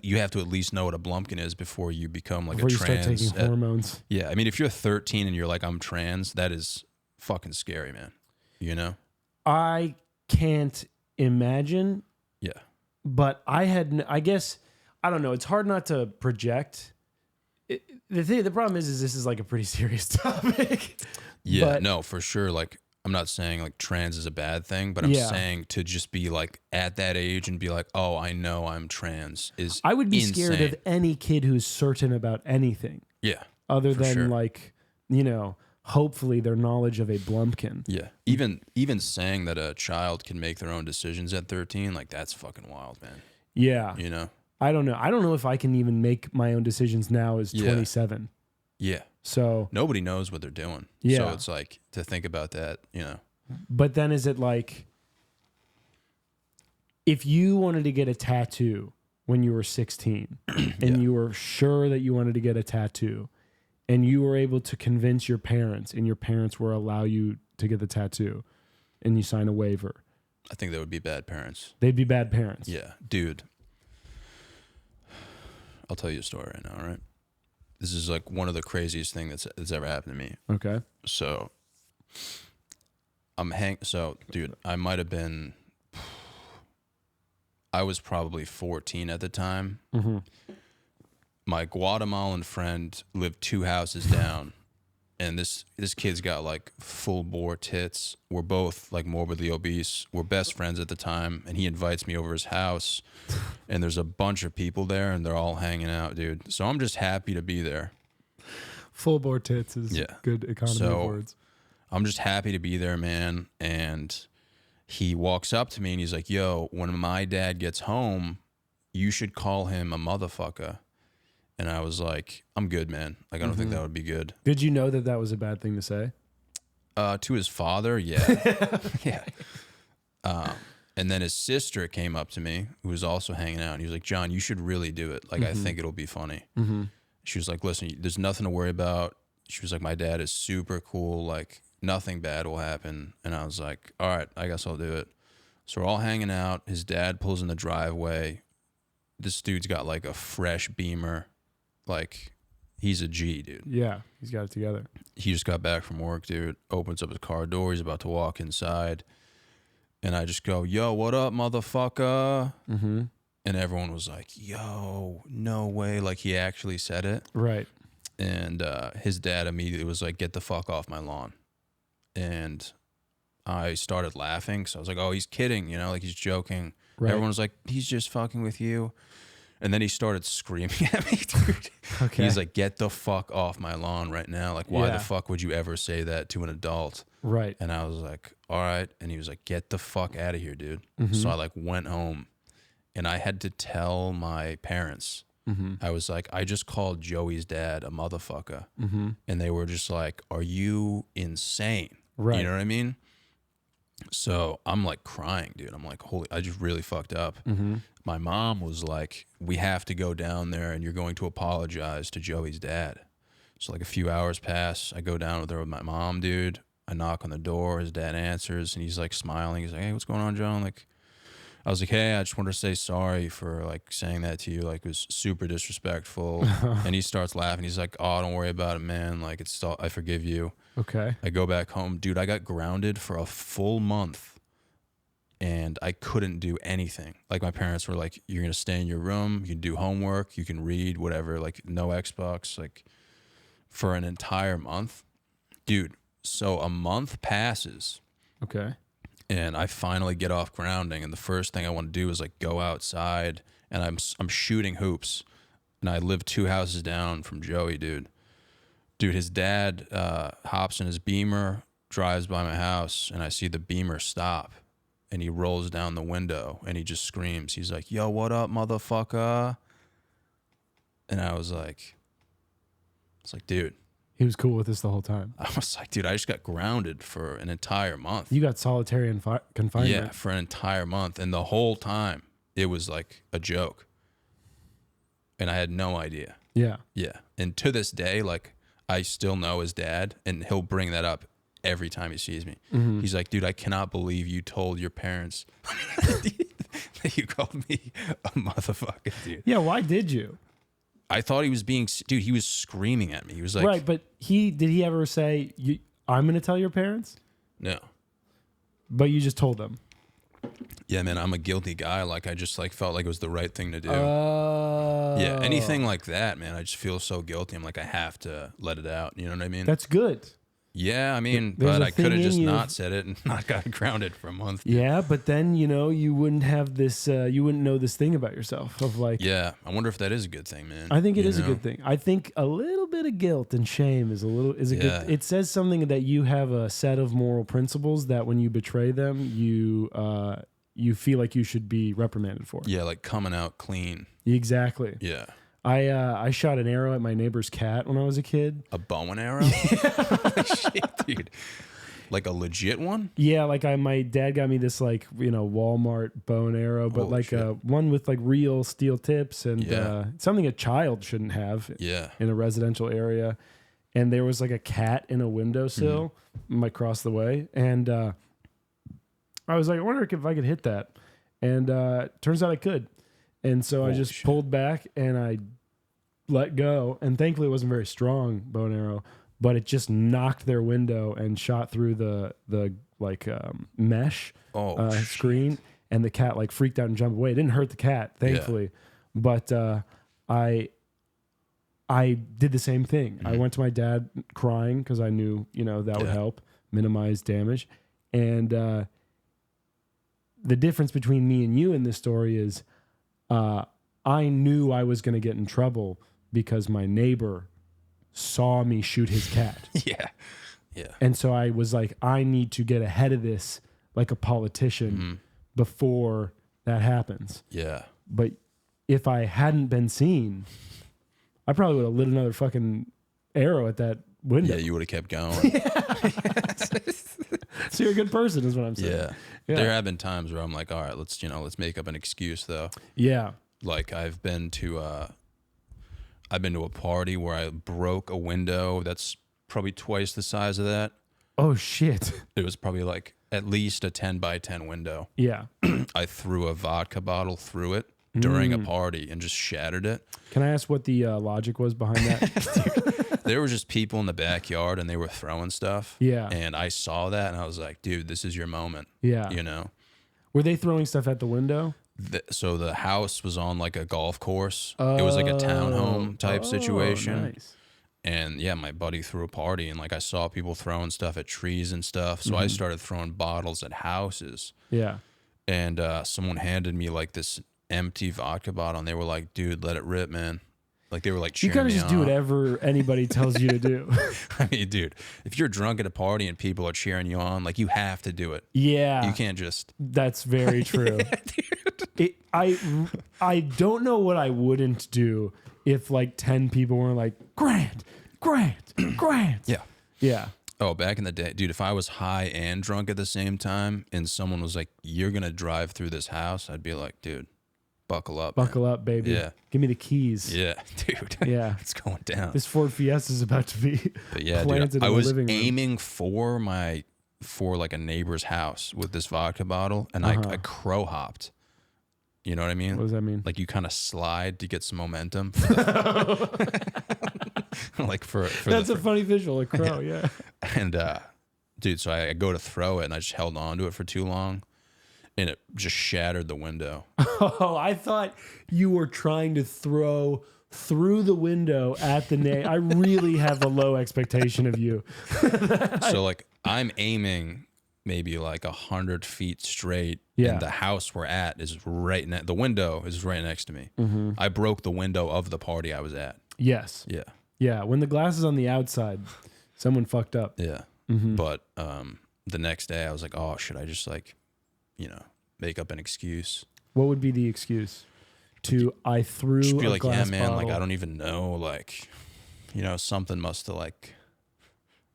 Speaker 3: You have to at least know what a blumpkin is before you become like
Speaker 4: before
Speaker 3: a
Speaker 4: you start
Speaker 3: trans.
Speaker 4: taking hormones.
Speaker 3: Yeah. I mean, if you're 13 and you're like, I'm trans, that is fucking scary, man. You know?
Speaker 4: I can't imagine.
Speaker 3: Yeah.
Speaker 4: But I guess, I don't know. It's hard not to project. The problem is this is like a pretty serious topic.
Speaker 3: Yeah,
Speaker 4: But-
Speaker 3: no, for sure. Like, I'm not saying like trans is a bad thing, but I'm
Speaker 4: Yeah.
Speaker 3: saying to just be like at that age and be like, oh, I know I'm trans is
Speaker 4: I would be
Speaker 3: insane.
Speaker 4: scared of any kid who's certain about anything
Speaker 3: Yeah.
Speaker 4: other
Speaker 3: for
Speaker 4: than
Speaker 3: sure.
Speaker 4: like, hopefully their knowledge of a Blumpkin.
Speaker 3: Yeah. Even saying that a child can make their own decisions at 13, like that's fucking wild, man.
Speaker 4: Yeah.
Speaker 3: You know?
Speaker 4: I don't know. I don't know if I can even make my own decisions now as 27.
Speaker 3: Yeah.
Speaker 4: So,
Speaker 3: Nobody knows what they're doing.
Speaker 4: Yeah.
Speaker 3: So it's like to think about that,
Speaker 4: but then is it like, if you wanted to get a tattoo when you were 16 and you were sure that you wanted to get a tattoo and you were able to convince your parents and your parents will allow you to get the tattoo and you sign a waiver,
Speaker 3: I think that would be bad parents.
Speaker 4: they'd be bad parents.
Speaker 3: Yeah. Dude. I'll tell you a story right now, all right? This is like one of the craziest things that's ever happened to me.
Speaker 4: Okay.
Speaker 3: So dude, I was probably 14 at the time.
Speaker 4: Mm-hmm.
Speaker 3: My Guatemalan friend lived 2 houses down, and this kid's got like full bore tits. We're both like morbidly obese. We're best friends at the time, and he invites me over his house, and there's a bunch of people there, and they're all hanging out, dude. So I'm just happy to be there.
Speaker 4: Full bore tits is
Speaker 3: Yeah.
Speaker 4: good economy
Speaker 3: So-
Speaker 4: of words.
Speaker 3: I'm just happy to be there, man. And he walks up to me and he's like, yo, when my dad gets home, you should call him a motherfucker. And I was like, I'm good, man. Like, I don't think that would be good.
Speaker 4: Did you know that that was a bad thing to say?
Speaker 3: To his father, yeah. Yeah. And then his sister came up to me, who was also hanging out. And he was like, John, you should really do it. Like, I think it'll be funny. She was like, listen, there's nothing to worry about. She was like, my dad is super cool. Like, nothing bad will happen. And I was like, all right, I guess I'll do it. So we're all hanging out. His dad pulls in the driveway. This dude's got like a fresh Beamer. Like, he's a G, dude.
Speaker 4: Yeah, he's got it together.
Speaker 3: He just got back from work, dude. Opens up his car door. He's about to walk inside. And I just go, yo, what up, motherfucker?
Speaker 4: Mm-hmm.
Speaker 3: And everyone was like, yo, no way. Like, he actually said it.
Speaker 4: Right.
Speaker 3: And his dad immediately was like, get the fuck off my lawn. And I started laughing. So I was like, oh, he's kidding, like he's joking.
Speaker 4: Right.
Speaker 3: Everyone was like, he's just fucking with you. And then he started screaming at me, dude.
Speaker 4: Okay.
Speaker 3: He's like, get the fuck off my lawn right now. Like, why
Speaker 4: Yeah.
Speaker 3: the fuck would you ever say that to an adult?
Speaker 4: Right.
Speaker 3: And I was like, all right. And he was like, get the fuck out of here, dude.
Speaker 4: Mm-hmm.
Speaker 3: So I like went home and I had to tell my parents.
Speaker 4: Mm-hmm.
Speaker 3: I was like, I just called Joey's dad a motherfucker.
Speaker 4: Mm-hmm.
Speaker 3: And they were just like, are you insane?
Speaker 4: Right.
Speaker 3: You know what I mean? So I'm like crying, dude. I'm like, holy, I just really fucked up.
Speaker 4: Mm-hmm.
Speaker 3: My mom was like, we have to go down there and you're going to apologize to Joey's dad. So like a few hours pass. I go down with her with my mom, dude. I knock on the door. His dad answers and he's like smiling. He's like, hey, what's going on, John? Like, I was like, hey, I just wanted to say sorry for like saying that to you. Like, it was super disrespectful. And he starts laughing. He's like, oh, don't worry about it, man. Like, I forgive you.
Speaker 4: Okay.
Speaker 3: I go back home. Dude, I got grounded for a full month and I couldn't do anything. Like, my parents were like, you're going to stay in your room. You can do homework. You can read, whatever. Like, no Xbox. Like, for an entire month. Dude, so a month passes.
Speaker 4: Okay.
Speaker 3: And I finally get off grounding, and the first thing I want to do is like go outside, and I'm shooting hoops, and I live 2 houses down from Joey, dude. Dude, his dad hops in his Beamer, drives by my house, and I see the Beamer stop, and he rolls down the window, and he just screams. He's like, "Yo, what up, motherfucker?" And I was like, dude.
Speaker 4: He was cool with this the whole time.
Speaker 3: I was like, dude, I just got grounded for an entire month.
Speaker 4: You got solitary confinement.
Speaker 3: Yeah, for an entire month. And the whole time, it was like a joke. And I had no idea.
Speaker 4: Yeah.
Speaker 3: Yeah. And to this day, like, I still know his dad, and he'll bring that up every time he sees me.
Speaker 4: Mm-hmm.
Speaker 3: He's like, dude, I cannot believe you told your parents that you called me a motherfucker, dude.
Speaker 4: Yeah. Why did you?
Speaker 3: I thought he was dude, he was screaming at me. He was like,
Speaker 4: Right. But did he ever say, I'm going to tell your parents?
Speaker 3: no.
Speaker 4: But you just told them.
Speaker 3: Yeah, man, I'm a guilty guy. Like I just like felt like it was the right thing to do.
Speaker 4: Oh.
Speaker 3: Yeah, anything like that, man. I just feel so guilty. I'm like, I have to let it out. You know what I mean?
Speaker 4: That's good.
Speaker 3: Yeah, I mean,
Speaker 4: There's
Speaker 3: but
Speaker 4: a
Speaker 3: I could
Speaker 4: thing
Speaker 3: have
Speaker 4: in
Speaker 3: just
Speaker 4: you.
Speaker 3: not said it and not got grounded for a month. dude.
Speaker 4: Yeah, but then, you wouldn't have this, you wouldn't know this thing about yourself of like,
Speaker 3: Yeah, I wonder if that is a good thing, man.
Speaker 4: I think it
Speaker 3: You
Speaker 4: is a
Speaker 3: know?
Speaker 4: good thing. I think a little bit of guilt and shame is a
Speaker 3: Yeah.
Speaker 4: good. It says something that you have a set of moral principles that when you betray them, you feel like you should be reprimanded for.
Speaker 3: Yeah, like coming out clean.
Speaker 4: Exactly.
Speaker 3: Yeah.
Speaker 4: I shot an arrow at my neighbor's cat when I was a kid.
Speaker 3: A bow and arrow? Shit, dude. Like a legit one?
Speaker 4: Yeah, like my dad got me this like Walmart bow and arrow, but
Speaker 3: Holy
Speaker 4: like
Speaker 3: shit.
Speaker 4: one with like real steel tips and
Speaker 3: Yeah.
Speaker 4: something a child shouldn't have
Speaker 3: Yeah.
Speaker 4: in a residential area. And there was like a cat in a windowsill across the way, and I was like, I wonder if I could hit that, and turns out I could, and so I
Speaker 3: Holy
Speaker 4: just
Speaker 3: shit.
Speaker 4: pulled back and I let go, and thankfully it wasn't very strong bow and arrow, but it just knocked their window and shot through the like mesh
Speaker 3: Oh,
Speaker 4: screen, and the cat like freaked out and jumped away. It didn't hurt the cat, thankfully, but I did the same thing. I went to my dad crying because I knew that would
Speaker 3: Yeah.
Speaker 4: help minimize damage, and the difference between me and you in this story is I knew I was going to get in trouble because my neighbor saw me shoot his cat.
Speaker 3: Yeah. Yeah.
Speaker 4: And so I was like, I need to get ahead of this like a politician before that happens.
Speaker 3: Yeah.
Speaker 4: But if I hadn't been seen, I probably would have lit another fucking arrow at that window.
Speaker 3: Yeah, you would have kept going.
Speaker 4: So you're a good person is what I'm saying.
Speaker 3: Yeah.
Speaker 4: Yeah.
Speaker 3: There have been times where I'm like, all right, let's make up an excuse though.
Speaker 4: Yeah.
Speaker 3: Like I've been to a party where I broke a window that's probably twice the size of that.
Speaker 4: Oh shit.
Speaker 3: It was probably like at least a 10 by 10 window.
Speaker 4: Yeah.
Speaker 3: I threw a vodka bottle through it during a party and just shattered it.
Speaker 4: Can I ask what the logic was behind that?
Speaker 3: There were just people in the backyard and they were throwing stuff.
Speaker 4: Yeah.
Speaker 3: And I saw that and I was like, dude, this is your moment.
Speaker 4: Yeah.
Speaker 3: You know?
Speaker 4: Were they throwing stuff at the window?
Speaker 3: So the house was on like a golf course. It was like a townhome type situation.
Speaker 4: Nice.
Speaker 3: And yeah, my buddy threw a party and like I saw people throwing stuff at trees and stuff. So I started throwing bottles at houses.
Speaker 4: Yeah.
Speaker 3: And someone handed me like this empty vodka bottle and they were like, dude, let it rip, man. Like they were like
Speaker 4: You
Speaker 3: cheering
Speaker 4: gotta
Speaker 3: me
Speaker 4: just do
Speaker 3: on.
Speaker 4: whatever anybody tells you to do.
Speaker 3: I mean, dude, if you're drunk at a party and people are cheering you on, like you have to do it.
Speaker 4: Yeah.
Speaker 3: You can't just.
Speaker 4: That's very true. I don't know what I wouldn't do if like 10 people were like, Grant.
Speaker 3: Yeah.
Speaker 4: Yeah.
Speaker 3: Oh, back in the day, dude, if I was high and drunk at the same time and someone was like, you're going to drive through this house, I'd be like, dude, buckle up.
Speaker 4: Buckle up, baby.
Speaker 3: Yeah.
Speaker 4: Give me the keys.
Speaker 3: Man. Yeah, dude.
Speaker 4: Yeah.
Speaker 3: It's going down.
Speaker 4: This Ford Fiesta is about to be
Speaker 3: But yeah,
Speaker 4: planted
Speaker 3: dude, I
Speaker 4: in the
Speaker 3: was
Speaker 4: living room.
Speaker 3: aiming for like a neighbor's house with this vodka bottle and I crow hopped. You know what I mean?
Speaker 4: What does that mean?
Speaker 3: Like you kind of slide to get some momentum. Like for
Speaker 4: That's
Speaker 3: the,
Speaker 4: a funny visual, a crow, yeah.
Speaker 3: and dude, so I go to throw it and I just held on to it for too long and it just shattered the window.
Speaker 4: Oh, I thought you were trying to throw through the window at the I really have a low expectation of you.
Speaker 3: So like I'm aiming maybe like 100 feet straight.
Speaker 4: Yeah.
Speaker 3: And the house we're at is the window is right next to me. I broke the window of the party I was at.
Speaker 4: Yes.
Speaker 3: Yeah.
Speaker 4: Yeah. When the glass is on the outside, someone fucked up.
Speaker 3: Yeah. But the next day I was like, oh, should I just like, make up an excuse?
Speaker 4: What would be the excuse? I threw
Speaker 3: Just be
Speaker 4: a
Speaker 3: like, yeah,
Speaker 4: glass
Speaker 3: man,
Speaker 4: bottle.
Speaker 3: like I don't even know, like, something must have like,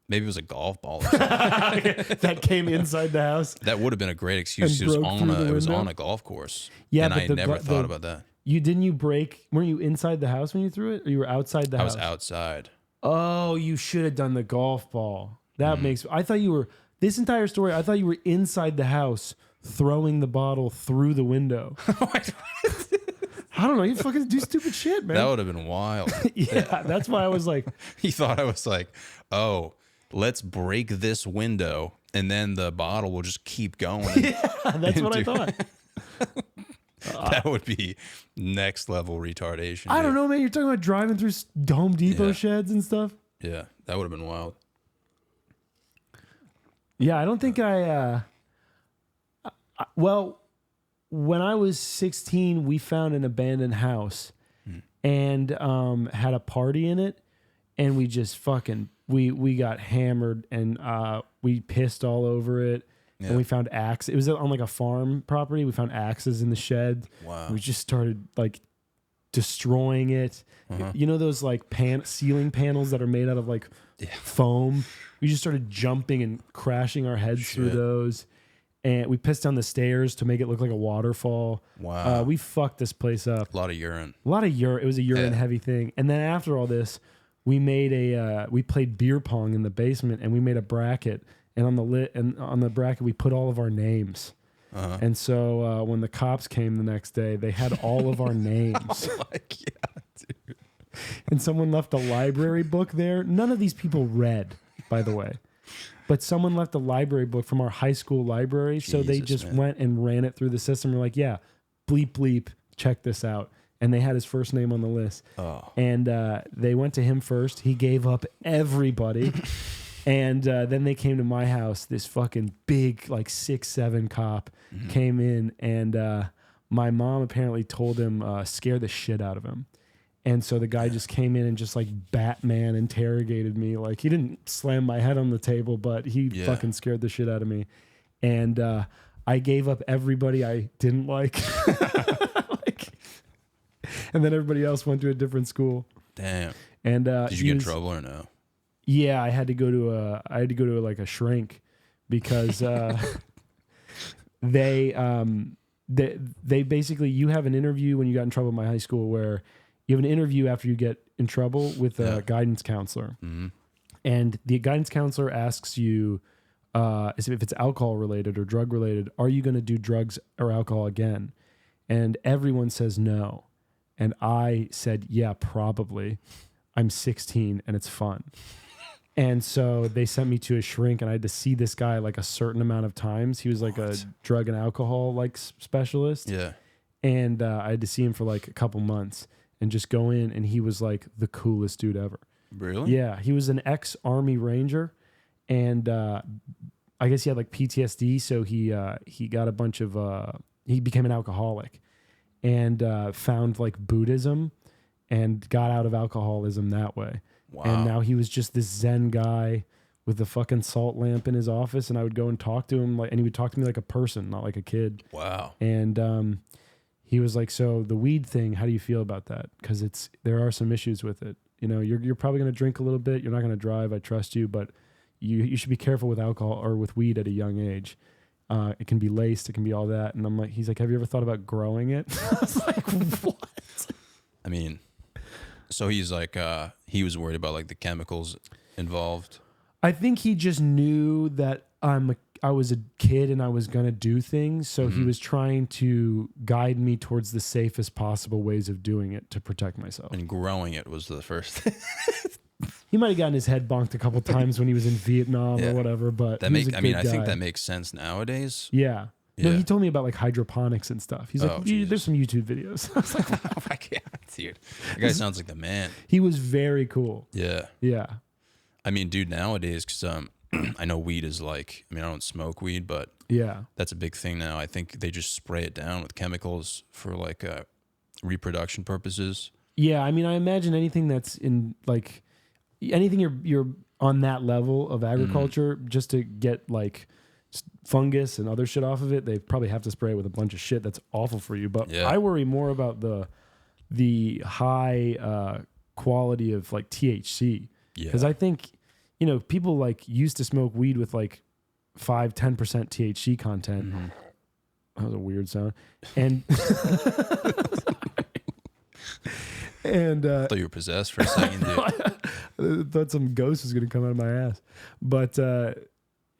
Speaker 3: maybe it was a golf ball or something.
Speaker 4: that came inside the house.
Speaker 3: That would have been a great excuse.
Speaker 4: And
Speaker 3: It was
Speaker 4: broke through the
Speaker 3: it was
Speaker 4: window?
Speaker 3: on a golf course.
Speaker 4: Yeah,
Speaker 3: and
Speaker 4: but
Speaker 3: I
Speaker 4: the
Speaker 3: never
Speaker 4: gla-
Speaker 3: thought
Speaker 4: the-
Speaker 3: about that.
Speaker 4: Didn't you break? Weren't you inside the house when you threw it, or you were outside the
Speaker 3: I
Speaker 4: house?
Speaker 3: was outside.
Speaker 4: Oh, you should have done the golf ball. That
Speaker 3: Mm-hmm.
Speaker 4: makes. I thought you were this entire story. I thought you were inside the house throwing the bottle through the window. I don't know. You fucking do stupid shit, man.
Speaker 3: That would have been wild.
Speaker 4: Yeah, that's why I was like,
Speaker 3: He thought I was like, oh, let's break this window and then the bottle will just keep going.
Speaker 4: That's what I thought.
Speaker 3: That would be next level retardation.
Speaker 4: I don't
Speaker 3: dude.
Speaker 4: know, man. You're talking about driving through Home Depot
Speaker 3: Yeah.
Speaker 4: sheds and stuff.
Speaker 3: Yeah, that would have been wild.
Speaker 4: Yeah, I don't think well, when I was 16, we found an abandoned house and had a party in it, and we just fucking we got hammered and we pissed all over it.
Speaker 3: Yeah.
Speaker 4: And we found axes. It was on like a farm property. We found axes in the shed.
Speaker 3: Wow.
Speaker 4: We just started like destroying it. You know those like ceiling panels that are made out of like foam? We just started jumping and crashing our heads through those. And we pissed down the stairs to make it look like a waterfall.
Speaker 3: Wow.
Speaker 4: We fucked this place up.
Speaker 3: A lot of urine.
Speaker 4: A lot of urine. It was a urine heavy thing. And then after all this, we made we played beer pong in the basement, and we made a bracket. And on the bracket, we put all of our names. And so when the cops came the next day, they had all of our names.
Speaker 3: Like, yeah, dude.
Speaker 4: And someone left a library book there. None of these people read, by the way. But someone left a library book from our high school library. So they
Speaker 3: Jesus,
Speaker 4: just
Speaker 3: man.
Speaker 4: went and ran it through the system. We're like, yeah, bleep, bleep, check this out. And they had his first name on the list.
Speaker 3: Oh.
Speaker 4: And they went to him first. He gave up everybody. And then they came to my house. This fucking big, like 6'7" cop came in, and my mom apparently told him scare the shit out of him. And so the guy just came in and just like Batman interrogated me. Like he didn't slam my head on the table, but he fucking scared the shit out of me. And I gave up everybody I didn't like. And then everybody else went to a different school.
Speaker 3: Damn.
Speaker 4: And
Speaker 3: Did you get in trouble or no?
Speaker 4: Yeah, I had to go to like a shrink because they basically, you have an interview when you got in trouble in my high school where you have an interview after you get in trouble with a guidance counselor. And the guidance counselor asks you if it's alcohol related or drug related, are you going to do drugs or alcohol again? And everyone says no. And I said, yeah, probably. I'm 16 and it's fun. And so they sent me to a shrink, and I had to see this guy like a certain amount of times. He was like a drug and alcohol like specialist.
Speaker 3: Yeah.
Speaker 4: And I had to see him for like a couple months and just go in, and he was like the coolest dude ever.
Speaker 3: Really?
Speaker 4: Yeah. He was an ex-Army Ranger, and I guess he had like PTSD. So he got a bunch of, he became an alcoholic and found like Buddhism and got out of alcoholism that way.
Speaker 3: Wow.
Speaker 4: And now he was just this Zen guy with a fucking salt lamp in his office, and I would go and talk to him and he would talk to me like a person, not like a kid.
Speaker 3: Wow.
Speaker 4: And he was like, "So the weed thing, how do you feel about that? Because there are some issues with it. You know, you're probably going to drink a little bit. You're not going to drive. I trust you, but you should be careful with alcohol or with weed at a young age. It can be laced. It can be all that." And I'm like, he's like, "Have you ever thought about growing it?" I was like, "What?"
Speaker 3: I mean, so he's like, he was worried about like the chemicals involved.
Speaker 4: I think he just knew that I was a kid and I was going to do things. So he was trying to guide me towards the safest possible ways of doing it to protect myself.
Speaker 3: And growing it was the first thing.
Speaker 4: He might have gotten his head bonked a couple times when he was in Vietnam
Speaker 3: Yeah.
Speaker 4: or whatever, but
Speaker 3: That
Speaker 4: he was a
Speaker 3: I mean,
Speaker 4: good
Speaker 3: I think
Speaker 4: guy.
Speaker 3: that makes sense nowadays.
Speaker 4: Yeah. No,
Speaker 3: Yeah.
Speaker 4: he told me about like hydroponics and stuff. He's like,
Speaker 3: Oh,
Speaker 4: "There's
Speaker 3: Jesus.
Speaker 4: some YouTube videos." I was like,
Speaker 3: Oh my God, dude. That guy sounds like the man.
Speaker 4: he was very cool.
Speaker 3: Yeah.
Speaker 4: Yeah.
Speaker 3: I mean, dude, nowadays, because I know weed is like, I mean, I don't smoke weed, but
Speaker 4: Yeah.
Speaker 3: that's a big thing now. I think they just spray it down with chemicals for like reproduction purposes.
Speaker 4: Yeah. I mean, I imagine anything that's in like anything you're on that level of agriculture just to get like fungus and other shit off of it, they probably have to spray it with a bunch of shit that's awful for you. But
Speaker 3: Yeah.
Speaker 4: I worry more about the high quality of like THC.
Speaker 3: Yeah.
Speaker 4: Because I think, you know, people like used to smoke weed with like 5-10% THC content. That was a weird sound. And and
Speaker 3: I thought you were possessed for a second, dude.
Speaker 4: I thought some ghost was going to come out of my ass. But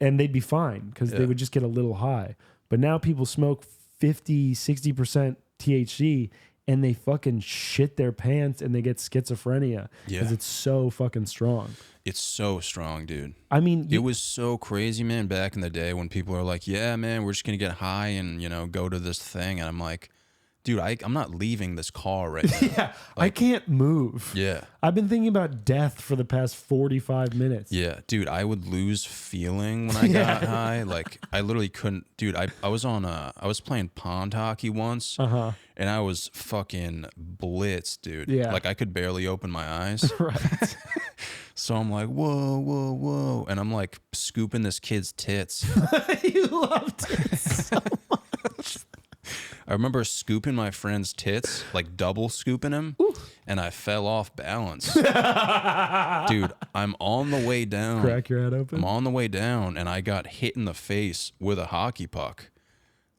Speaker 4: and they'd be fine because they
Speaker 3: Yeah.
Speaker 4: would just get a little high. But now people smoke 50, 60% THC and they fucking shit their pants and they get schizophrenia because
Speaker 3: Yeah.
Speaker 4: it's so fucking strong.
Speaker 3: It's so strong, dude.
Speaker 4: I mean,
Speaker 3: It was so crazy, man, back in the day when people are like, yeah, man, we're just going to get high and, go to this thing. And I'm like, dude, I'm not leaving this car right now.
Speaker 4: yeah, I can't move.
Speaker 3: Yeah.
Speaker 4: I've been thinking about death for the past 45 minutes.
Speaker 3: Yeah, dude, I would lose feeling when I got high. Like, I literally couldn't. Dude, I was I was playing pond hockey once, and I was fucking blitzed, dude.
Speaker 4: Yeah.
Speaker 3: Like, I could barely open my eyes.
Speaker 4: Right.
Speaker 3: So I'm like, whoa, whoa, whoa. And I'm like scooping this kid's tits.
Speaker 4: You loved it so much.
Speaker 3: I remember scooping my friend's tits, like double scooping him, and I fell off balance. Dude, I'm on the way down.
Speaker 4: Crack your head open.
Speaker 3: I'm on the way down, and I got hit in the face with a hockey puck.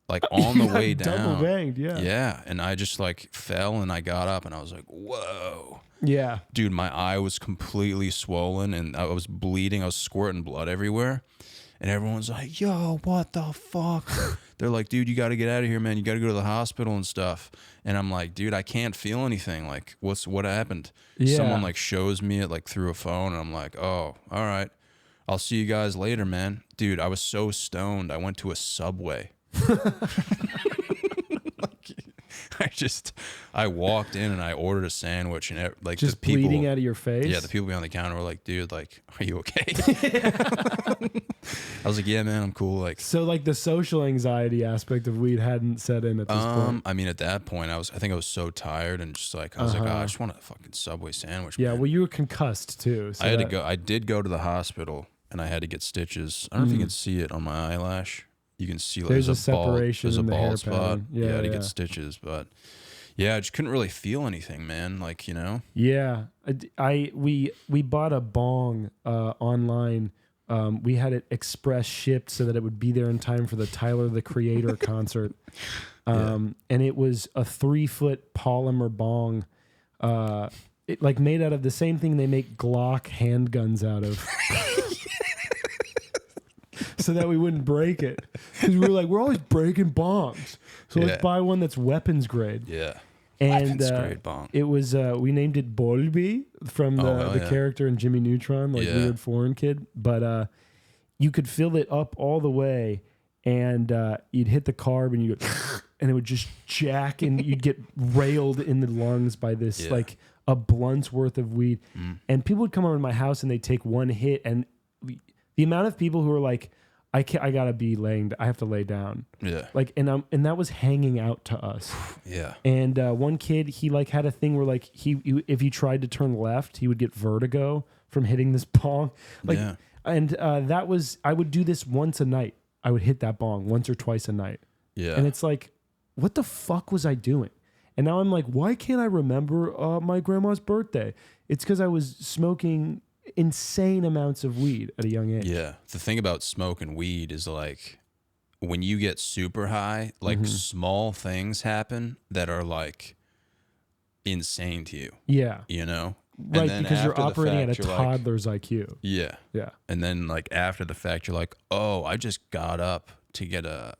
Speaker 3: Like on the way down.
Speaker 4: Double banged, yeah.
Speaker 3: Yeah. And I just like fell and I got up and I was like, whoa.
Speaker 4: Yeah.
Speaker 3: Dude, my eye was completely swollen and I was bleeding. I was squirting blood everywhere. And everyone's like, yo, what the fuck? They're like, dude, you got to get out of here, man. You got to go to the hospital and stuff. And I'm like, dude, I can't feel anything. Like, what happened?
Speaker 4: Yeah.
Speaker 3: Someone like shows me it like through a phone. And I'm like, oh, all right. I'll see you guys later, man. Dude, I was so stoned. I went to a Subway. I walked in and I ordered a sandwich and like
Speaker 4: Just
Speaker 3: the people
Speaker 4: bleeding out of your face.
Speaker 3: Yeah, the people behind the counter were like, dude, like, are you okay? I was like, yeah, man, I'm cool. Like,
Speaker 4: So like the social anxiety aspect of weed hadn't set in at this point.
Speaker 3: I mean, at that point, I think I was so tired and just like, I was like, oh, I just want a fucking Subway sandwich.
Speaker 4: Yeah,
Speaker 3: man.
Speaker 4: well, you were concussed too. So
Speaker 3: I had to
Speaker 4: that-
Speaker 3: go. I did go to the hospital and I had to get stitches. I don't know if you can see it on my eyelash. You can see like
Speaker 4: There's a
Speaker 3: bald,
Speaker 4: separation
Speaker 3: there's a
Speaker 4: in the hair
Speaker 3: bald spot.
Speaker 4: pattern. Yeah,
Speaker 3: I had to
Speaker 4: yeah.
Speaker 3: get stitches, but yeah, I just couldn't really feel anything, man. Like,
Speaker 4: Yeah, we bought a bong online. We had it express shipped so that it would be there in time for the Tyler the Creator concert. And it was a 3-foot polymer bong, it like made out of the same thing they make Glock handguns out of. So that we wouldn't break it. Because we were like, we're always breaking bongs. So
Speaker 3: Yeah.
Speaker 4: let's buy one that's weapons grade.
Speaker 3: yeah.
Speaker 4: And
Speaker 3: Weapons grade bong.
Speaker 4: it was, we named it Bolby from
Speaker 3: hell
Speaker 4: the
Speaker 3: yeah.
Speaker 4: character in Jimmy Neutron, like
Speaker 3: Yeah.
Speaker 4: weird foreign kid. But you could fill it up all the way and you'd hit the carb and you go, and it would just jack and you'd get railed in the lungs by this,
Speaker 3: Yeah.
Speaker 4: like a blunt's worth of weed. And people would come over to my house and they'd take one hit. And the amount of people who are like, I gotta be I have to lay down.
Speaker 3: Yeah.
Speaker 4: Like, and that was hanging out to us.
Speaker 3: Yeah.
Speaker 4: And one kid, he like had a thing where like he if he tried to turn left, he would get vertigo from hitting this bong. Like,
Speaker 3: Yeah.
Speaker 4: and that was, I would do this once a night. I would hit that bong once or twice a night.
Speaker 3: Yeah.
Speaker 4: And it's like, what the fuck was I doing? And now I'm like, why can't I remember my grandma's birthday? It's because I was smoking insane amounts of weed at a young age.
Speaker 3: Yeah. The thing about smoking weed is like when you get super high, like small things happen that are like insane to you,
Speaker 4: Yeah.
Speaker 3: And
Speaker 4: Right,
Speaker 3: then
Speaker 4: because you're
Speaker 3: after the
Speaker 4: operating at a
Speaker 3: fact, you're like,
Speaker 4: toddler's IQ.
Speaker 3: yeah.
Speaker 4: Yeah.
Speaker 3: And then like after the fact, you're like, oh, I just got up to get a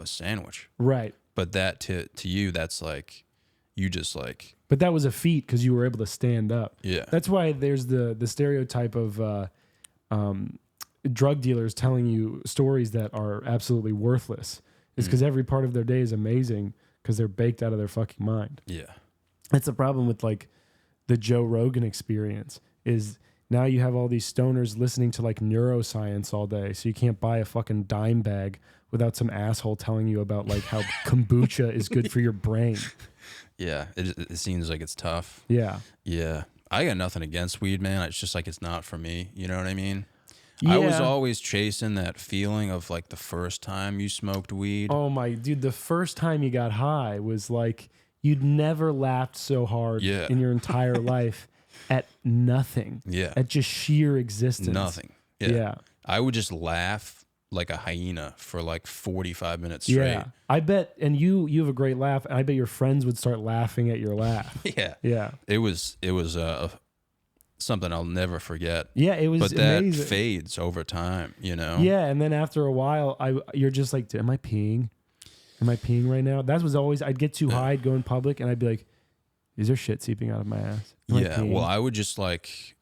Speaker 3: sandwich.
Speaker 4: Right.
Speaker 3: But that to you, that's like, you just like,
Speaker 4: But that was a feat because you were able to stand up.
Speaker 3: yeah.
Speaker 4: That's why there's the stereotype of drug dealers telling you stories that are absolutely worthless. Is because every part of their day is amazing because they're baked out of their fucking mind.
Speaker 3: Yeah.
Speaker 4: That's the problem with like the Joe Rogan experience is now you have all these stoners listening to like neuroscience all day. So you can't buy a fucking dime bag without some asshole telling you about like how kombucha is good for your brain.
Speaker 3: Yeah. It seems like it's tough.
Speaker 4: Yeah.
Speaker 3: Yeah. I got nothing against weed, man. It's just like, it's not for me. You know what I mean? I was
Speaker 4: Yeah.
Speaker 3: always chasing that feeling of like the first time you smoked weed.
Speaker 4: Oh my dude, the first time you got high was like you'd never laughed so hard
Speaker 3: Yeah.
Speaker 4: in your entire life at nothing.
Speaker 3: Yeah.
Speaker 4: At just sheer existence.
Speaker 3: Nothing.
Speaker 4: Yeah.
Speaker 3: I would just laugh like a hyena for like 45 minutes straight.
Speaker 4: Yeah. I bet, and you have a great laugh, and I bet your friends would start laughing at your laugh.
Speaker 3: Yeah.
Speaker 4: Yeah.
Speaker 3: It was something I'll never forget.
Speaker 4: Yeah, it was
Speaker 3: But that
Speaker 4: amazing.
Speaker 3: fades over time,
Speaker 4: Yeah, and then after a while, you're just like, am I peeing? Am I peeing right now? That was always, I'd get too high, I'd go in public, and I'd be like, Is there shit seeping out of my ass? Am I
Speaker 3: Yeah.
Speaker 4: peeing?
Speaker 3: Well, I would just like.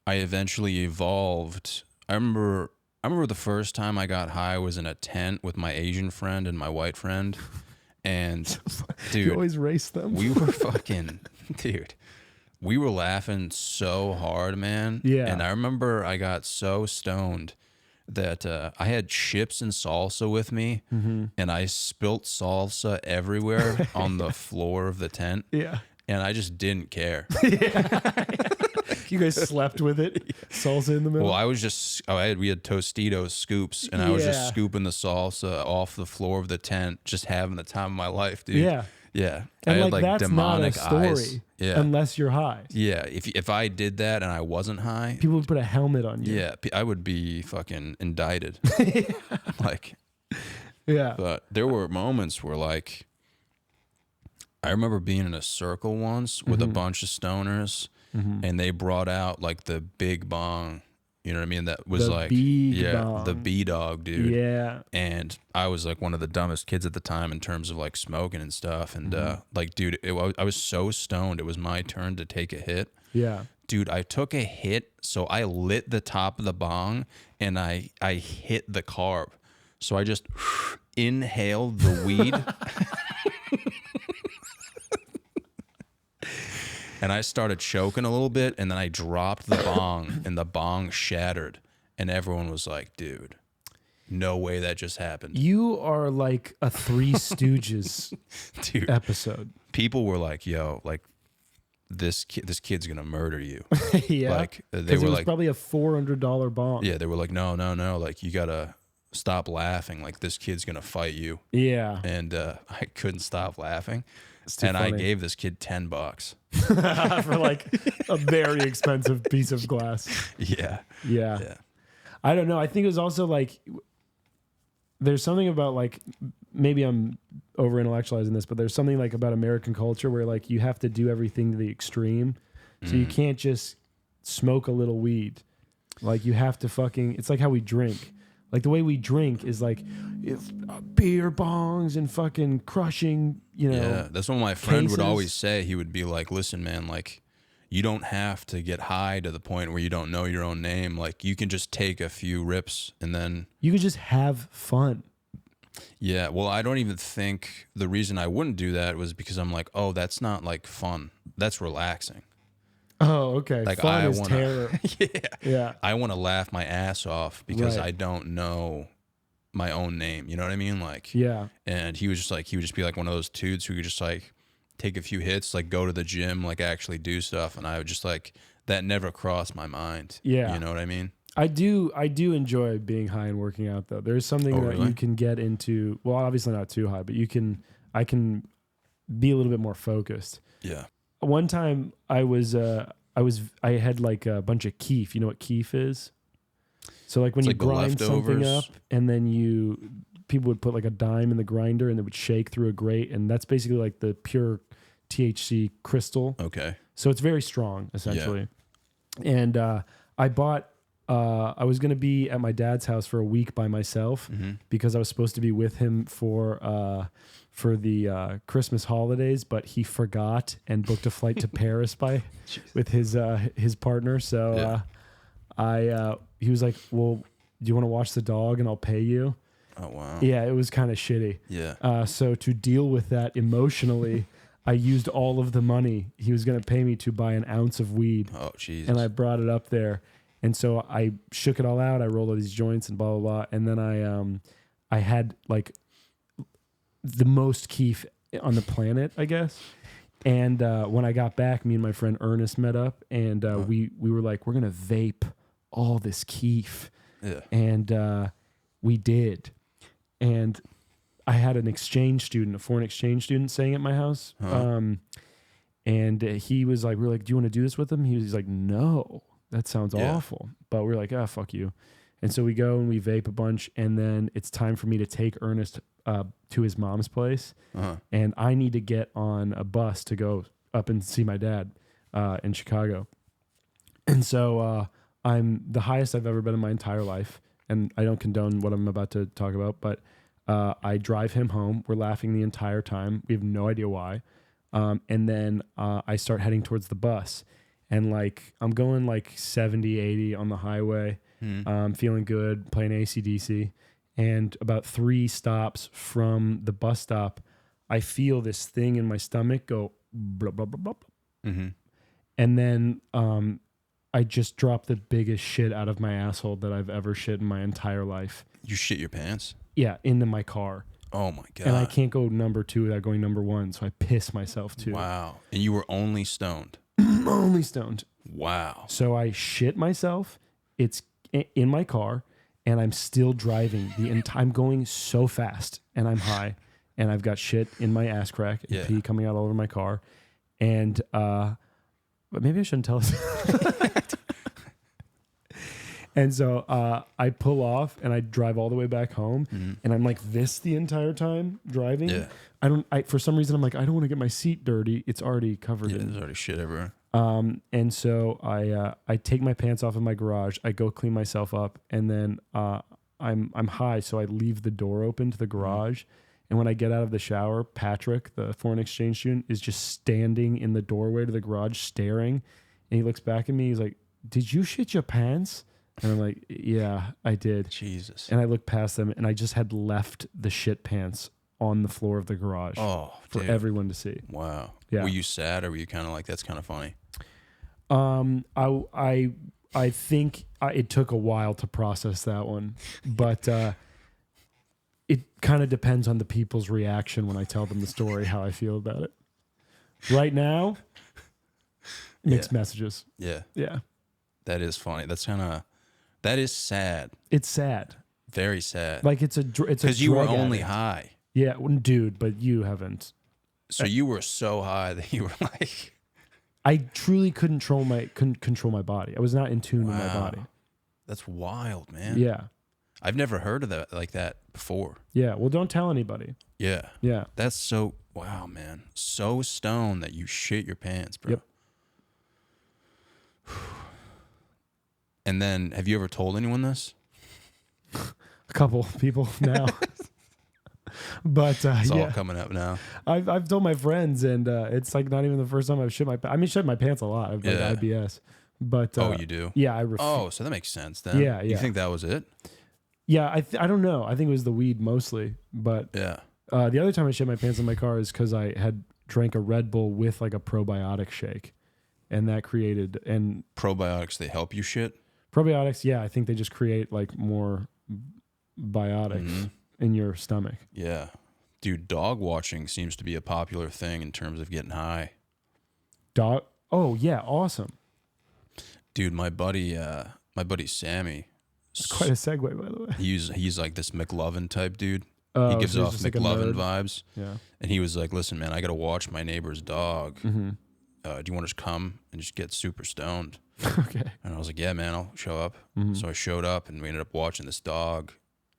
Speaker 3: I eventually evolved. I remember the first time I got high was in a tent with my Asian friend and my white friend, and
Speaker 4: you
Speaker 3: dude,
Speaker 4: always race them.
Speaker 3: we were fucking dude. We were laughing so hard, man.
Speaker 4: Yeah.
Speaker 3: And I remember I got so stoned that I had chips and salsa with me, and I spilt salsa everywhere on the floor of the tent.
Speaker 4: Yeah.
Speaker 3: And I just didn't care.
Speaker 4: You guys slept with it, salsa in the middle.
Speaker 3: Well, I was just we had Tostitos scoops, and I was just
Speaker 4: Yeah.
Speaker 3: scooping the salsa off the floor of the tent, just having the time of my life, dude.
Speaker 4: Yeah.
Speaker 3: Yeah.
Speaker 4: And
Speaker 3: I
Speaker 4: like,
Speaker 3: had like
Speaker 4: that's not a
Speaker 3: demonic eyes.
Speaker 4: story
Speaker 3: Yeah.
Speaker 4: unless you're high.
Speaker 3: Yeah. If I did that and I wasn't high,
Speaker 4: People would put a helmet on you.
Speaker 3: yeah, I would be fucking indicted. Like,
Speaker 4: Yeah.
Speaker 3: but there were moments where like I remember being in a circle once with a bunch of stoners, and they brought out like the big bong. You know what I mean? That was
Speaker 4: The
Speaker 3: like,
Speaker 4: big
Speaker 3: yeah,
Speaker 4: bong.
Speaker 3: the B dog, dude.
Speaker 4: Yeah.
Speaker 3: And I was like one of the dumbest kids at the time in terms of like smoking and stuff. And like, dude, I was so stoned. It was my turn to take a hit.
Speaker 4: Yeah.
Speaker 3: Dude, I took a hit, so I lit the top of the bong and I hit the carb. So I just inhaled the weed. And I started choking a little bit, and then I dropped the bong, and the bong shattered. And everyone was like, dude, no way that just happened.
Speaker 4: You are like a Three Stooges
Speaker 3: Dude,
Speaker 4: episode.
Speaker 3: people were like, yo, like, this kid's going to murder you.
Speaker 4: Yeah.
Speaker 3: Like, they
Speaker 4: Because it
Speaker 3: were
Speaker 4: was
Speaker 3: like,
Speaker 4: probably a $400 bong.
Speaker 3: yeah, they were like, no, like, you got to stop laughing. Like, this kid's going to fight you.
Speaker 4: Yeah.
Speaker 3: And I couldn't stop laughing.
Speaker 4: too
Speaker 3: And I
Speaker 4: funny.
Speaker 3: gave this kid $10.
Speaker 4: For like a very expensive piece of glass.
Speaker 3: Yeah.
Speaker 4: Yeah.
Speaker 3: Yeah.
Speaker 4: I don't know. I think it was also like there's something about like maybe I'm over intellectualizing this, but there's something like about American culture where like you have to do everything to the extreme. So you can't just smoke a little weed. Like you have to fucking it's like how we drink. Like the way we drink is like beer bongs and fucking crushing, you know.
Speaker 3: Yeah, that's what my friend would
Speaker 4: cases.
Speaker 3: always say. He would be like, listen, man, like, you don't have to get high to the point where you don't know your own name. Like, you can just take a few rips and then.
Speaker 4: You could just have fun.
Speaker 3: Yeah, well, I don't even think the reason I wouldn't do that was because I'm like, oh, that's not like fun. That's relaxing.
Speaker 4: Oh, okay.
Speaker 3: Like,
Speaker 4: Fun
Speaker 3: I
Speaker 4: is
Speaker 3: wanna-
Speaker 4: terror.
Speaker 3: Yeah.
Speaker 4: Yeah.
Speaker 3: I want to laugh my ass off because
Speaker 4: Right.
Speaker 3: I don't know my own name. You know what I mean? Like,
Speaker 4: Yeah.
Speaker 3: and he would just be like one of those dudes who could just like take a few hits, like go to the gym, like actually do stuff. And I would just like, that never crossed my mind.
Speaker 4: Yeah.
Speaker 3: You know what I mean?
Speaker 4: I do enjoy being high and working out though. There's something
Speaker 3: Oh,
Speaker 4: that
Speaker 3: really?
Speaker 4: you can get into. Well, obviously not too high, but I can be a little bit more focused.
Speaker 3: Yeah.
Speaker 4: One time I had like a bunch of keef. You know what keef is? So like when
Speaker 3: It's
Speaker 4: you
Speaker 3: like the
Speaker 4: grind something
Speaker 3: leftovers.
Speaker 4: up and then people would put like a dime in the grinder and it would shake through a grate, and that's basically like the pure THC crystal.
Speaker 3: Okay.
Speaker 4: So it's very strong, essentially. And I bought. I was going to be at my dad's house for a week by myself because I was supposed to be with him for the Christmas holidays, but he forgot and booked a flight to Paris with his partner. So he was like, "Well, do you want to watch the dog and I'll pay you?"
Speaker 3: Oh, wow.
Speaker 4: Yeah, it was kind of shitty.
Speaker 3: Yeah.
Speaker 4: So to deal with that emotionally, I used all of the money he was going to pay me to buy an ounce of weed.
Speaker 3: Oh, Jesus.
Speaker 4: And I brought it up there. And so I shook it all out. I rolled all these joints and blah, blah, blah. And then I had like the most keef on the planet, I guess. And when I got back, me and my friend Ernest met up, and we were like, we're going to vape all this keef.
Speaker 3: Yeah.
Speaker 4: And we did. And I had an exchange student, a foreign exchange student staying at my house. And he was like, we were like, do you want to do this with him? He was like, no, that sounds awful. But we're like, fuck you. And so we go and we vape a bunch. And then it's time for me to take Ernest to his mom's place. And I need to get on a bus to go up and see my dad in Chicago. And so I'm the highest I've ever been in my entire life. And I don't condone what I'm about to talk about, but I drive him home. We're laughing the entire time. We have no idea why. And then I start heading towards the bus. And like I'm going like 70, 80 on the highway, feeling good, playing AC/DC. And about 3 stops from the bus stop, I feel this thing in my stomach go blah, blah, blah, blah.
Speaker 3: Mm-hmm.
Speaker 4: And then I just dropped the biggest shit out of my asshole that I've ever shit in my entire life.
Speaker 3: You shit your pants?
Speaker 4: Yeah, into my car.
Speaker 3: Oh my God.
Speaker 4: And I can't go number 2 without going number 1, so I piss myself too.
Speaker 3: Wow. And you were only stoned?
Speaker 4: Only stoned.
Speaker 3: Wow.
Speaker 4: So I shit myself. It's in my car, and I'm still driving. I'm going so fast, and I'm high, and I've got shit in my ass crack, and pee coming out all over my car. And but maybe I shouldn't tell us. And so I pull off and I drive all the way back home, and I'm like this the entire time driving.
Speaker 3: Yeah.
Speaker 4: For some reason I'm like, I don't want to get my seat dirty. It's already covered.
Speaker 3: Yeah, there's already shit everywhere.
Speaker 4: And so I take my pants off in my garage. I go clean myself up, and then I'm high, so I leave the door open to the garage. And when I get out of the shower, Patrick, the foreign exchange student, is just standing in the doorway to the garage staring. And he looks back at me. He's like, "Did you shit your pants?" And I'm like, "Yeah, I did."
Speaker 3: Jesus.
Speaker 4: And I look past them, and I just had left the shit pants on the floor of the garage for everyone to see.
Speaker 3: Wow.
Speaker 4: Yeah.
Speaker 3: Were you sad, or were you kind of like, that's kind of funny?
Speaker 4: I think it took a while to process that one, but it kind of depends on the people's reaction when I tell them the story, how I feel about it. Right now, mixed messages.
Speaker 3: Yeah.
Speaker 4: Yeah.
Speaker 3: That is funny. That is sad.
Speaker 4: It's sad.
Speaker 3: Very sad.
Speaker 4: Like it's
Speaker 3: because you were
Speaker 4: drug
Speaker 3: only
Speaker 4: addict.
Speaker 3: high.
Speaker 4: Yeah, dude, but you haven't.
Speaker 3: So you were so high that you were like,
Speaker 4: I truly couldn't control my body. I was not in tune with my body.
Speaker 3: that's wild, man.
Speaker 4: Yeah.
Speaker 3: I've never heard of that like that before.
Speaker 4: Yeah. Well, don't tell anybody.
Speaker 3: Yeah.
Speaker 4: Yeah.
Speaker 3: That's so, wow, man. So stoned that you shit your pants, bro.
Speaker 4: Yep.
Speaker 3: And then, have you ever told anyone this?
Speaker 4: A couple people now. But
Speaker 3: It's all
Speaker 4: yeah,
Speaker 3: coming up now.
Speaker 4: I've told my friends, and it's like not even the first time I've shit my pants. I mean, shit my pants a lot. I've
Speaker 3: Yeah.
Speaker 4: like IBS. But
Speaker 3: Oh, you do?
Speaker 4: yeah, I
Speaker 3: Oh, so that makes sense then.
Speaker 4: Yeah,
Speaker 3: You
Speaker 4: yeah.
Speaker 3: think that was it?
Speaker 4: yeah, I don't know. I think it was the weed mostly, but
Speaker 3: Yeah.
Speaker 4: the other time I shit my pants in my car is because I had drank a Red Bull with like a probiotic shake, and that created and
Speaker 3: Probiotics, they help you shit?
Speaker 4: probiotics. Yeah, I think they just create like more biotics in your stomach.
Speaker 3: Yeah. Dude, dog watching seems to be a popular thing in terms of getting high.
Speaker 4: Dog. Oh yeah, awesome.
Speaker 3: Dude, my buddy Sammy,
Speaker 4: It's quite a segue, by the way.
Speaker 3: he's like this McLovin type dude.
Speaker 4: Oh,
Speaker 3: He gives
Speaker 4: so he's
Speaker 3: off
Speaker 4: just like a
Speaker 3: McLovin
Speaker 4: nerd.
Speaker 3: vibes.
Speaker 4: Yeah.
Speaker 3: And he was like, listen, man, I got to watch my neighbor's dog.
Speaker 4: Mm-hmm.
Speaker 3: Do you want to just come and just get super stoned?
Speaker 4: Okay.
Speaker 3: And I was like, yeah, man, I'll show up.
Speaker 4: Mm-hmm.
Speaker 3: So I showed up, and we ended up watching this dog,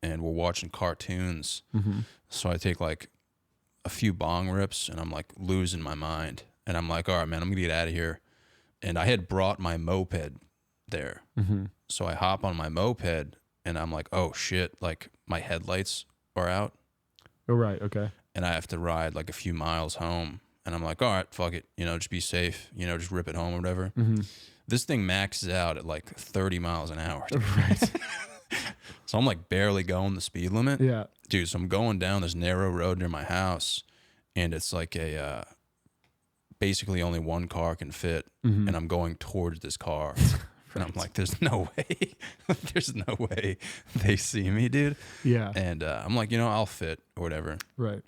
Speaker 3: and we're watching cartoons.
Speaker 4: Mm-hmm.
Speaker 3: So I take like a few bong rips, and I'm like losing my mind. And I'm like, all right, man, I'm going to get out of here. And I had brought my moped there.
Speaker 4: Mm-hmm.
Speaker 3: So I hop on my moped, and I'm like, oh shit, like my headlights are out,
Speaker 4: Oh right. Okay.
Speaker 3: and I have to ride like a few miles home. And I'm like, all right, fuck it, just be safe, just rip it home or whatever.
Speaker 4: Mm-hmm.
Speaker 3: This thing maxes out at like 30 miles an hour. dude.
Speaker 4: Right.
Speaker 3: So I'm like barely going the speed limit.
Speaker 4: Yeah.
Speaker 3: Dude, so I'm going down this narrow road near my house, and it's like basically only one car can fit,
Speaker 4: Mm-hmm.
Speaker 3: and I'm going towards this car. And I'm like, there's no way. There's no way they see me, dude.
Speaker 4: Yeah.
Speaker 3: And I'm like, I'll fit or whatever.
Speaker 4: Right.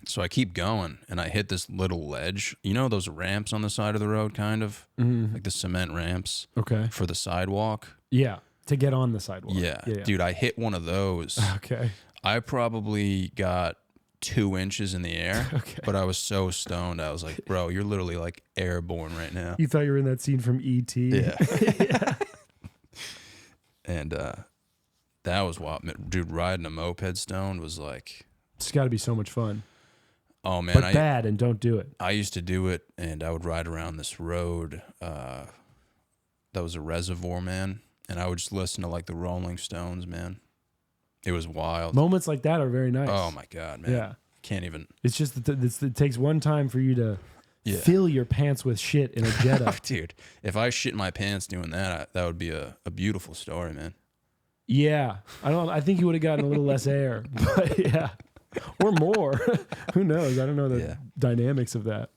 Speaker 3: So I keep going, and I hit this little ledge. You know those ramps on the side of the road, kind of?
Speaker 4: Mm-hmm.
Speaker 3: Like the cement ramps
Speaker 4: Okay.
Speaker 3: for the sidewalk?
Speaker 4: Yeah. To get on the sidewalk.
Speaker 3: Yeah.
Speaker 4: Yeah.
Speaker 3: Dude, I hit one of those.
Speaker 4: Okay.
Speaker 3: I probably got 2 inches in the air,
Speaker 4: Okay.
Speaker 3: but I was so stoned. I was like, bro, you're literally like airborne right now.
Speaker 4: You thought you were in that scene from E.T.
Speaker 3: Yeah.
Speaker 4: Yeah.
Speaker 3: And that was wild. Dude, riding a moped stoned was like,
Speaker 4: It's got to be so much fun.
Speaker 3: oh man,
Speaker 4: But bad, and don't do it.
Speaker 3: I used to do it, and I would ride around this road that was a reservoir, man, and I would just listen to like the Rolling Stones, man. It was wild.
Speaker 4: Moments like that are very nice.
Speaker 3: Oh my god, man.
Speaker 4: Yeah.
Speaker 3: can't even.
Speaker 4: It's just that it takes one time for you to
Speaker 3: Yeah.
Speaker 4: fill your pants with shit in a Jetta.
Speaker 3: Dude, if I shit my pants doing that, that would be a beautiful story, man.
Speaker 4: Yeah, I think you would have gotten a little less air, but yeah, or more. Who knows? I don't know the dynamics of that.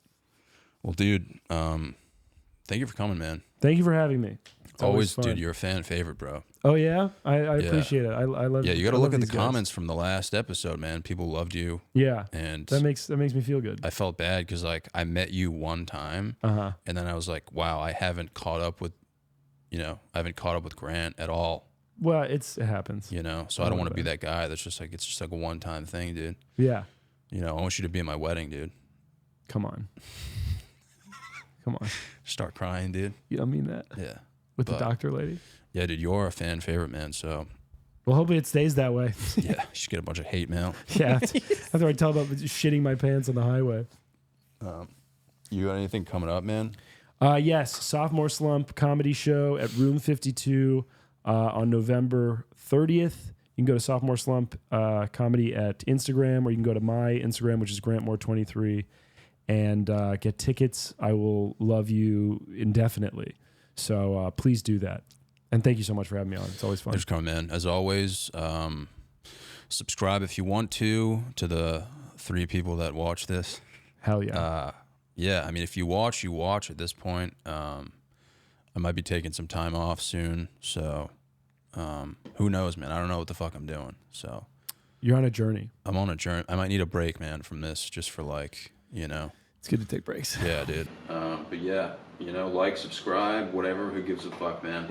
Speaker 3: Well, dude, thank you for coming, man.
Speaker 4: Thank you for having me. It's
Speaker 3: Always,
Speaker 4: fun.
Speaker 3: dude, you're a fan favorite, bro.
Speaker 4: Oh yeah, I appreciate it. I love.
Speaker 3: Yeah, you got
Speaker 4: I
Speaker 3: to
Speaker 4: love
Speaker 3: look at the
Speaker 4: these guys.
Speaker 3: comments from the last episode, man. People loved you.
Speaker 4: Yeah,
Speaker 3: And
Speaker 4: that makes me feel good.
Speaker 3: I felt bad because like I met you one time, and then I was like, wow, I haven't caught up with Grant at all.
Speaker 4: Well, it happens.
Speaker 3: So I don't want to be that guy that's just like, it's just like a one-time thing, dude.
Speaker 4: Yeah.
Speaker 3: I want you to be at my wedding, dude.
Speaker 4: Come on. Come on.
Speaker 3: Start crying, dude.
Speaker 4: You don't mean that.
Speaker 3: Yeah.
Speaker 4: With the doctor lady.
Speaker 3: Yeah, dude, you're a fan favorite, man. So
Speaker 4: well, hopefully it stays that way.
Speaker 3: yeah, you should get a bunch of hate mail.
Speaker 4: Yeah. After I tell about shitting my pants on the highway.
Speaker 3: You got anything coming up, man?
Speaker 4: Yes, Sophomore Slump comedy show at Room 52 on November 30th. You can go to Sophomore Slump comedy at Instagram, or you can go to my Instagram, which is GrantMore23, and get tickets. I will love you indefinitely. So please do that. And thank you so much for having me on. It's always fun.
Speaker 3: Thanks for coming, man. As always, subscribe if you want to the 3 people that watch this.
Speaker 4: Hell yeah.
Speaker 3: Yeah, I mean, if you watch, you watch at this point. I might be taking some time off soon, so who knows, man? I don't know what the fuck I'm doing. So
Speaker 4: you're on a journey.
Speaker 3: I'm on a journey. I might need a break, man, from this, just for like,
Speaker 4: It's good to take breaks.
Speaker 3: Yeah, dude. But yeah, like, subscribe, whatever. Who gives a fuck, man?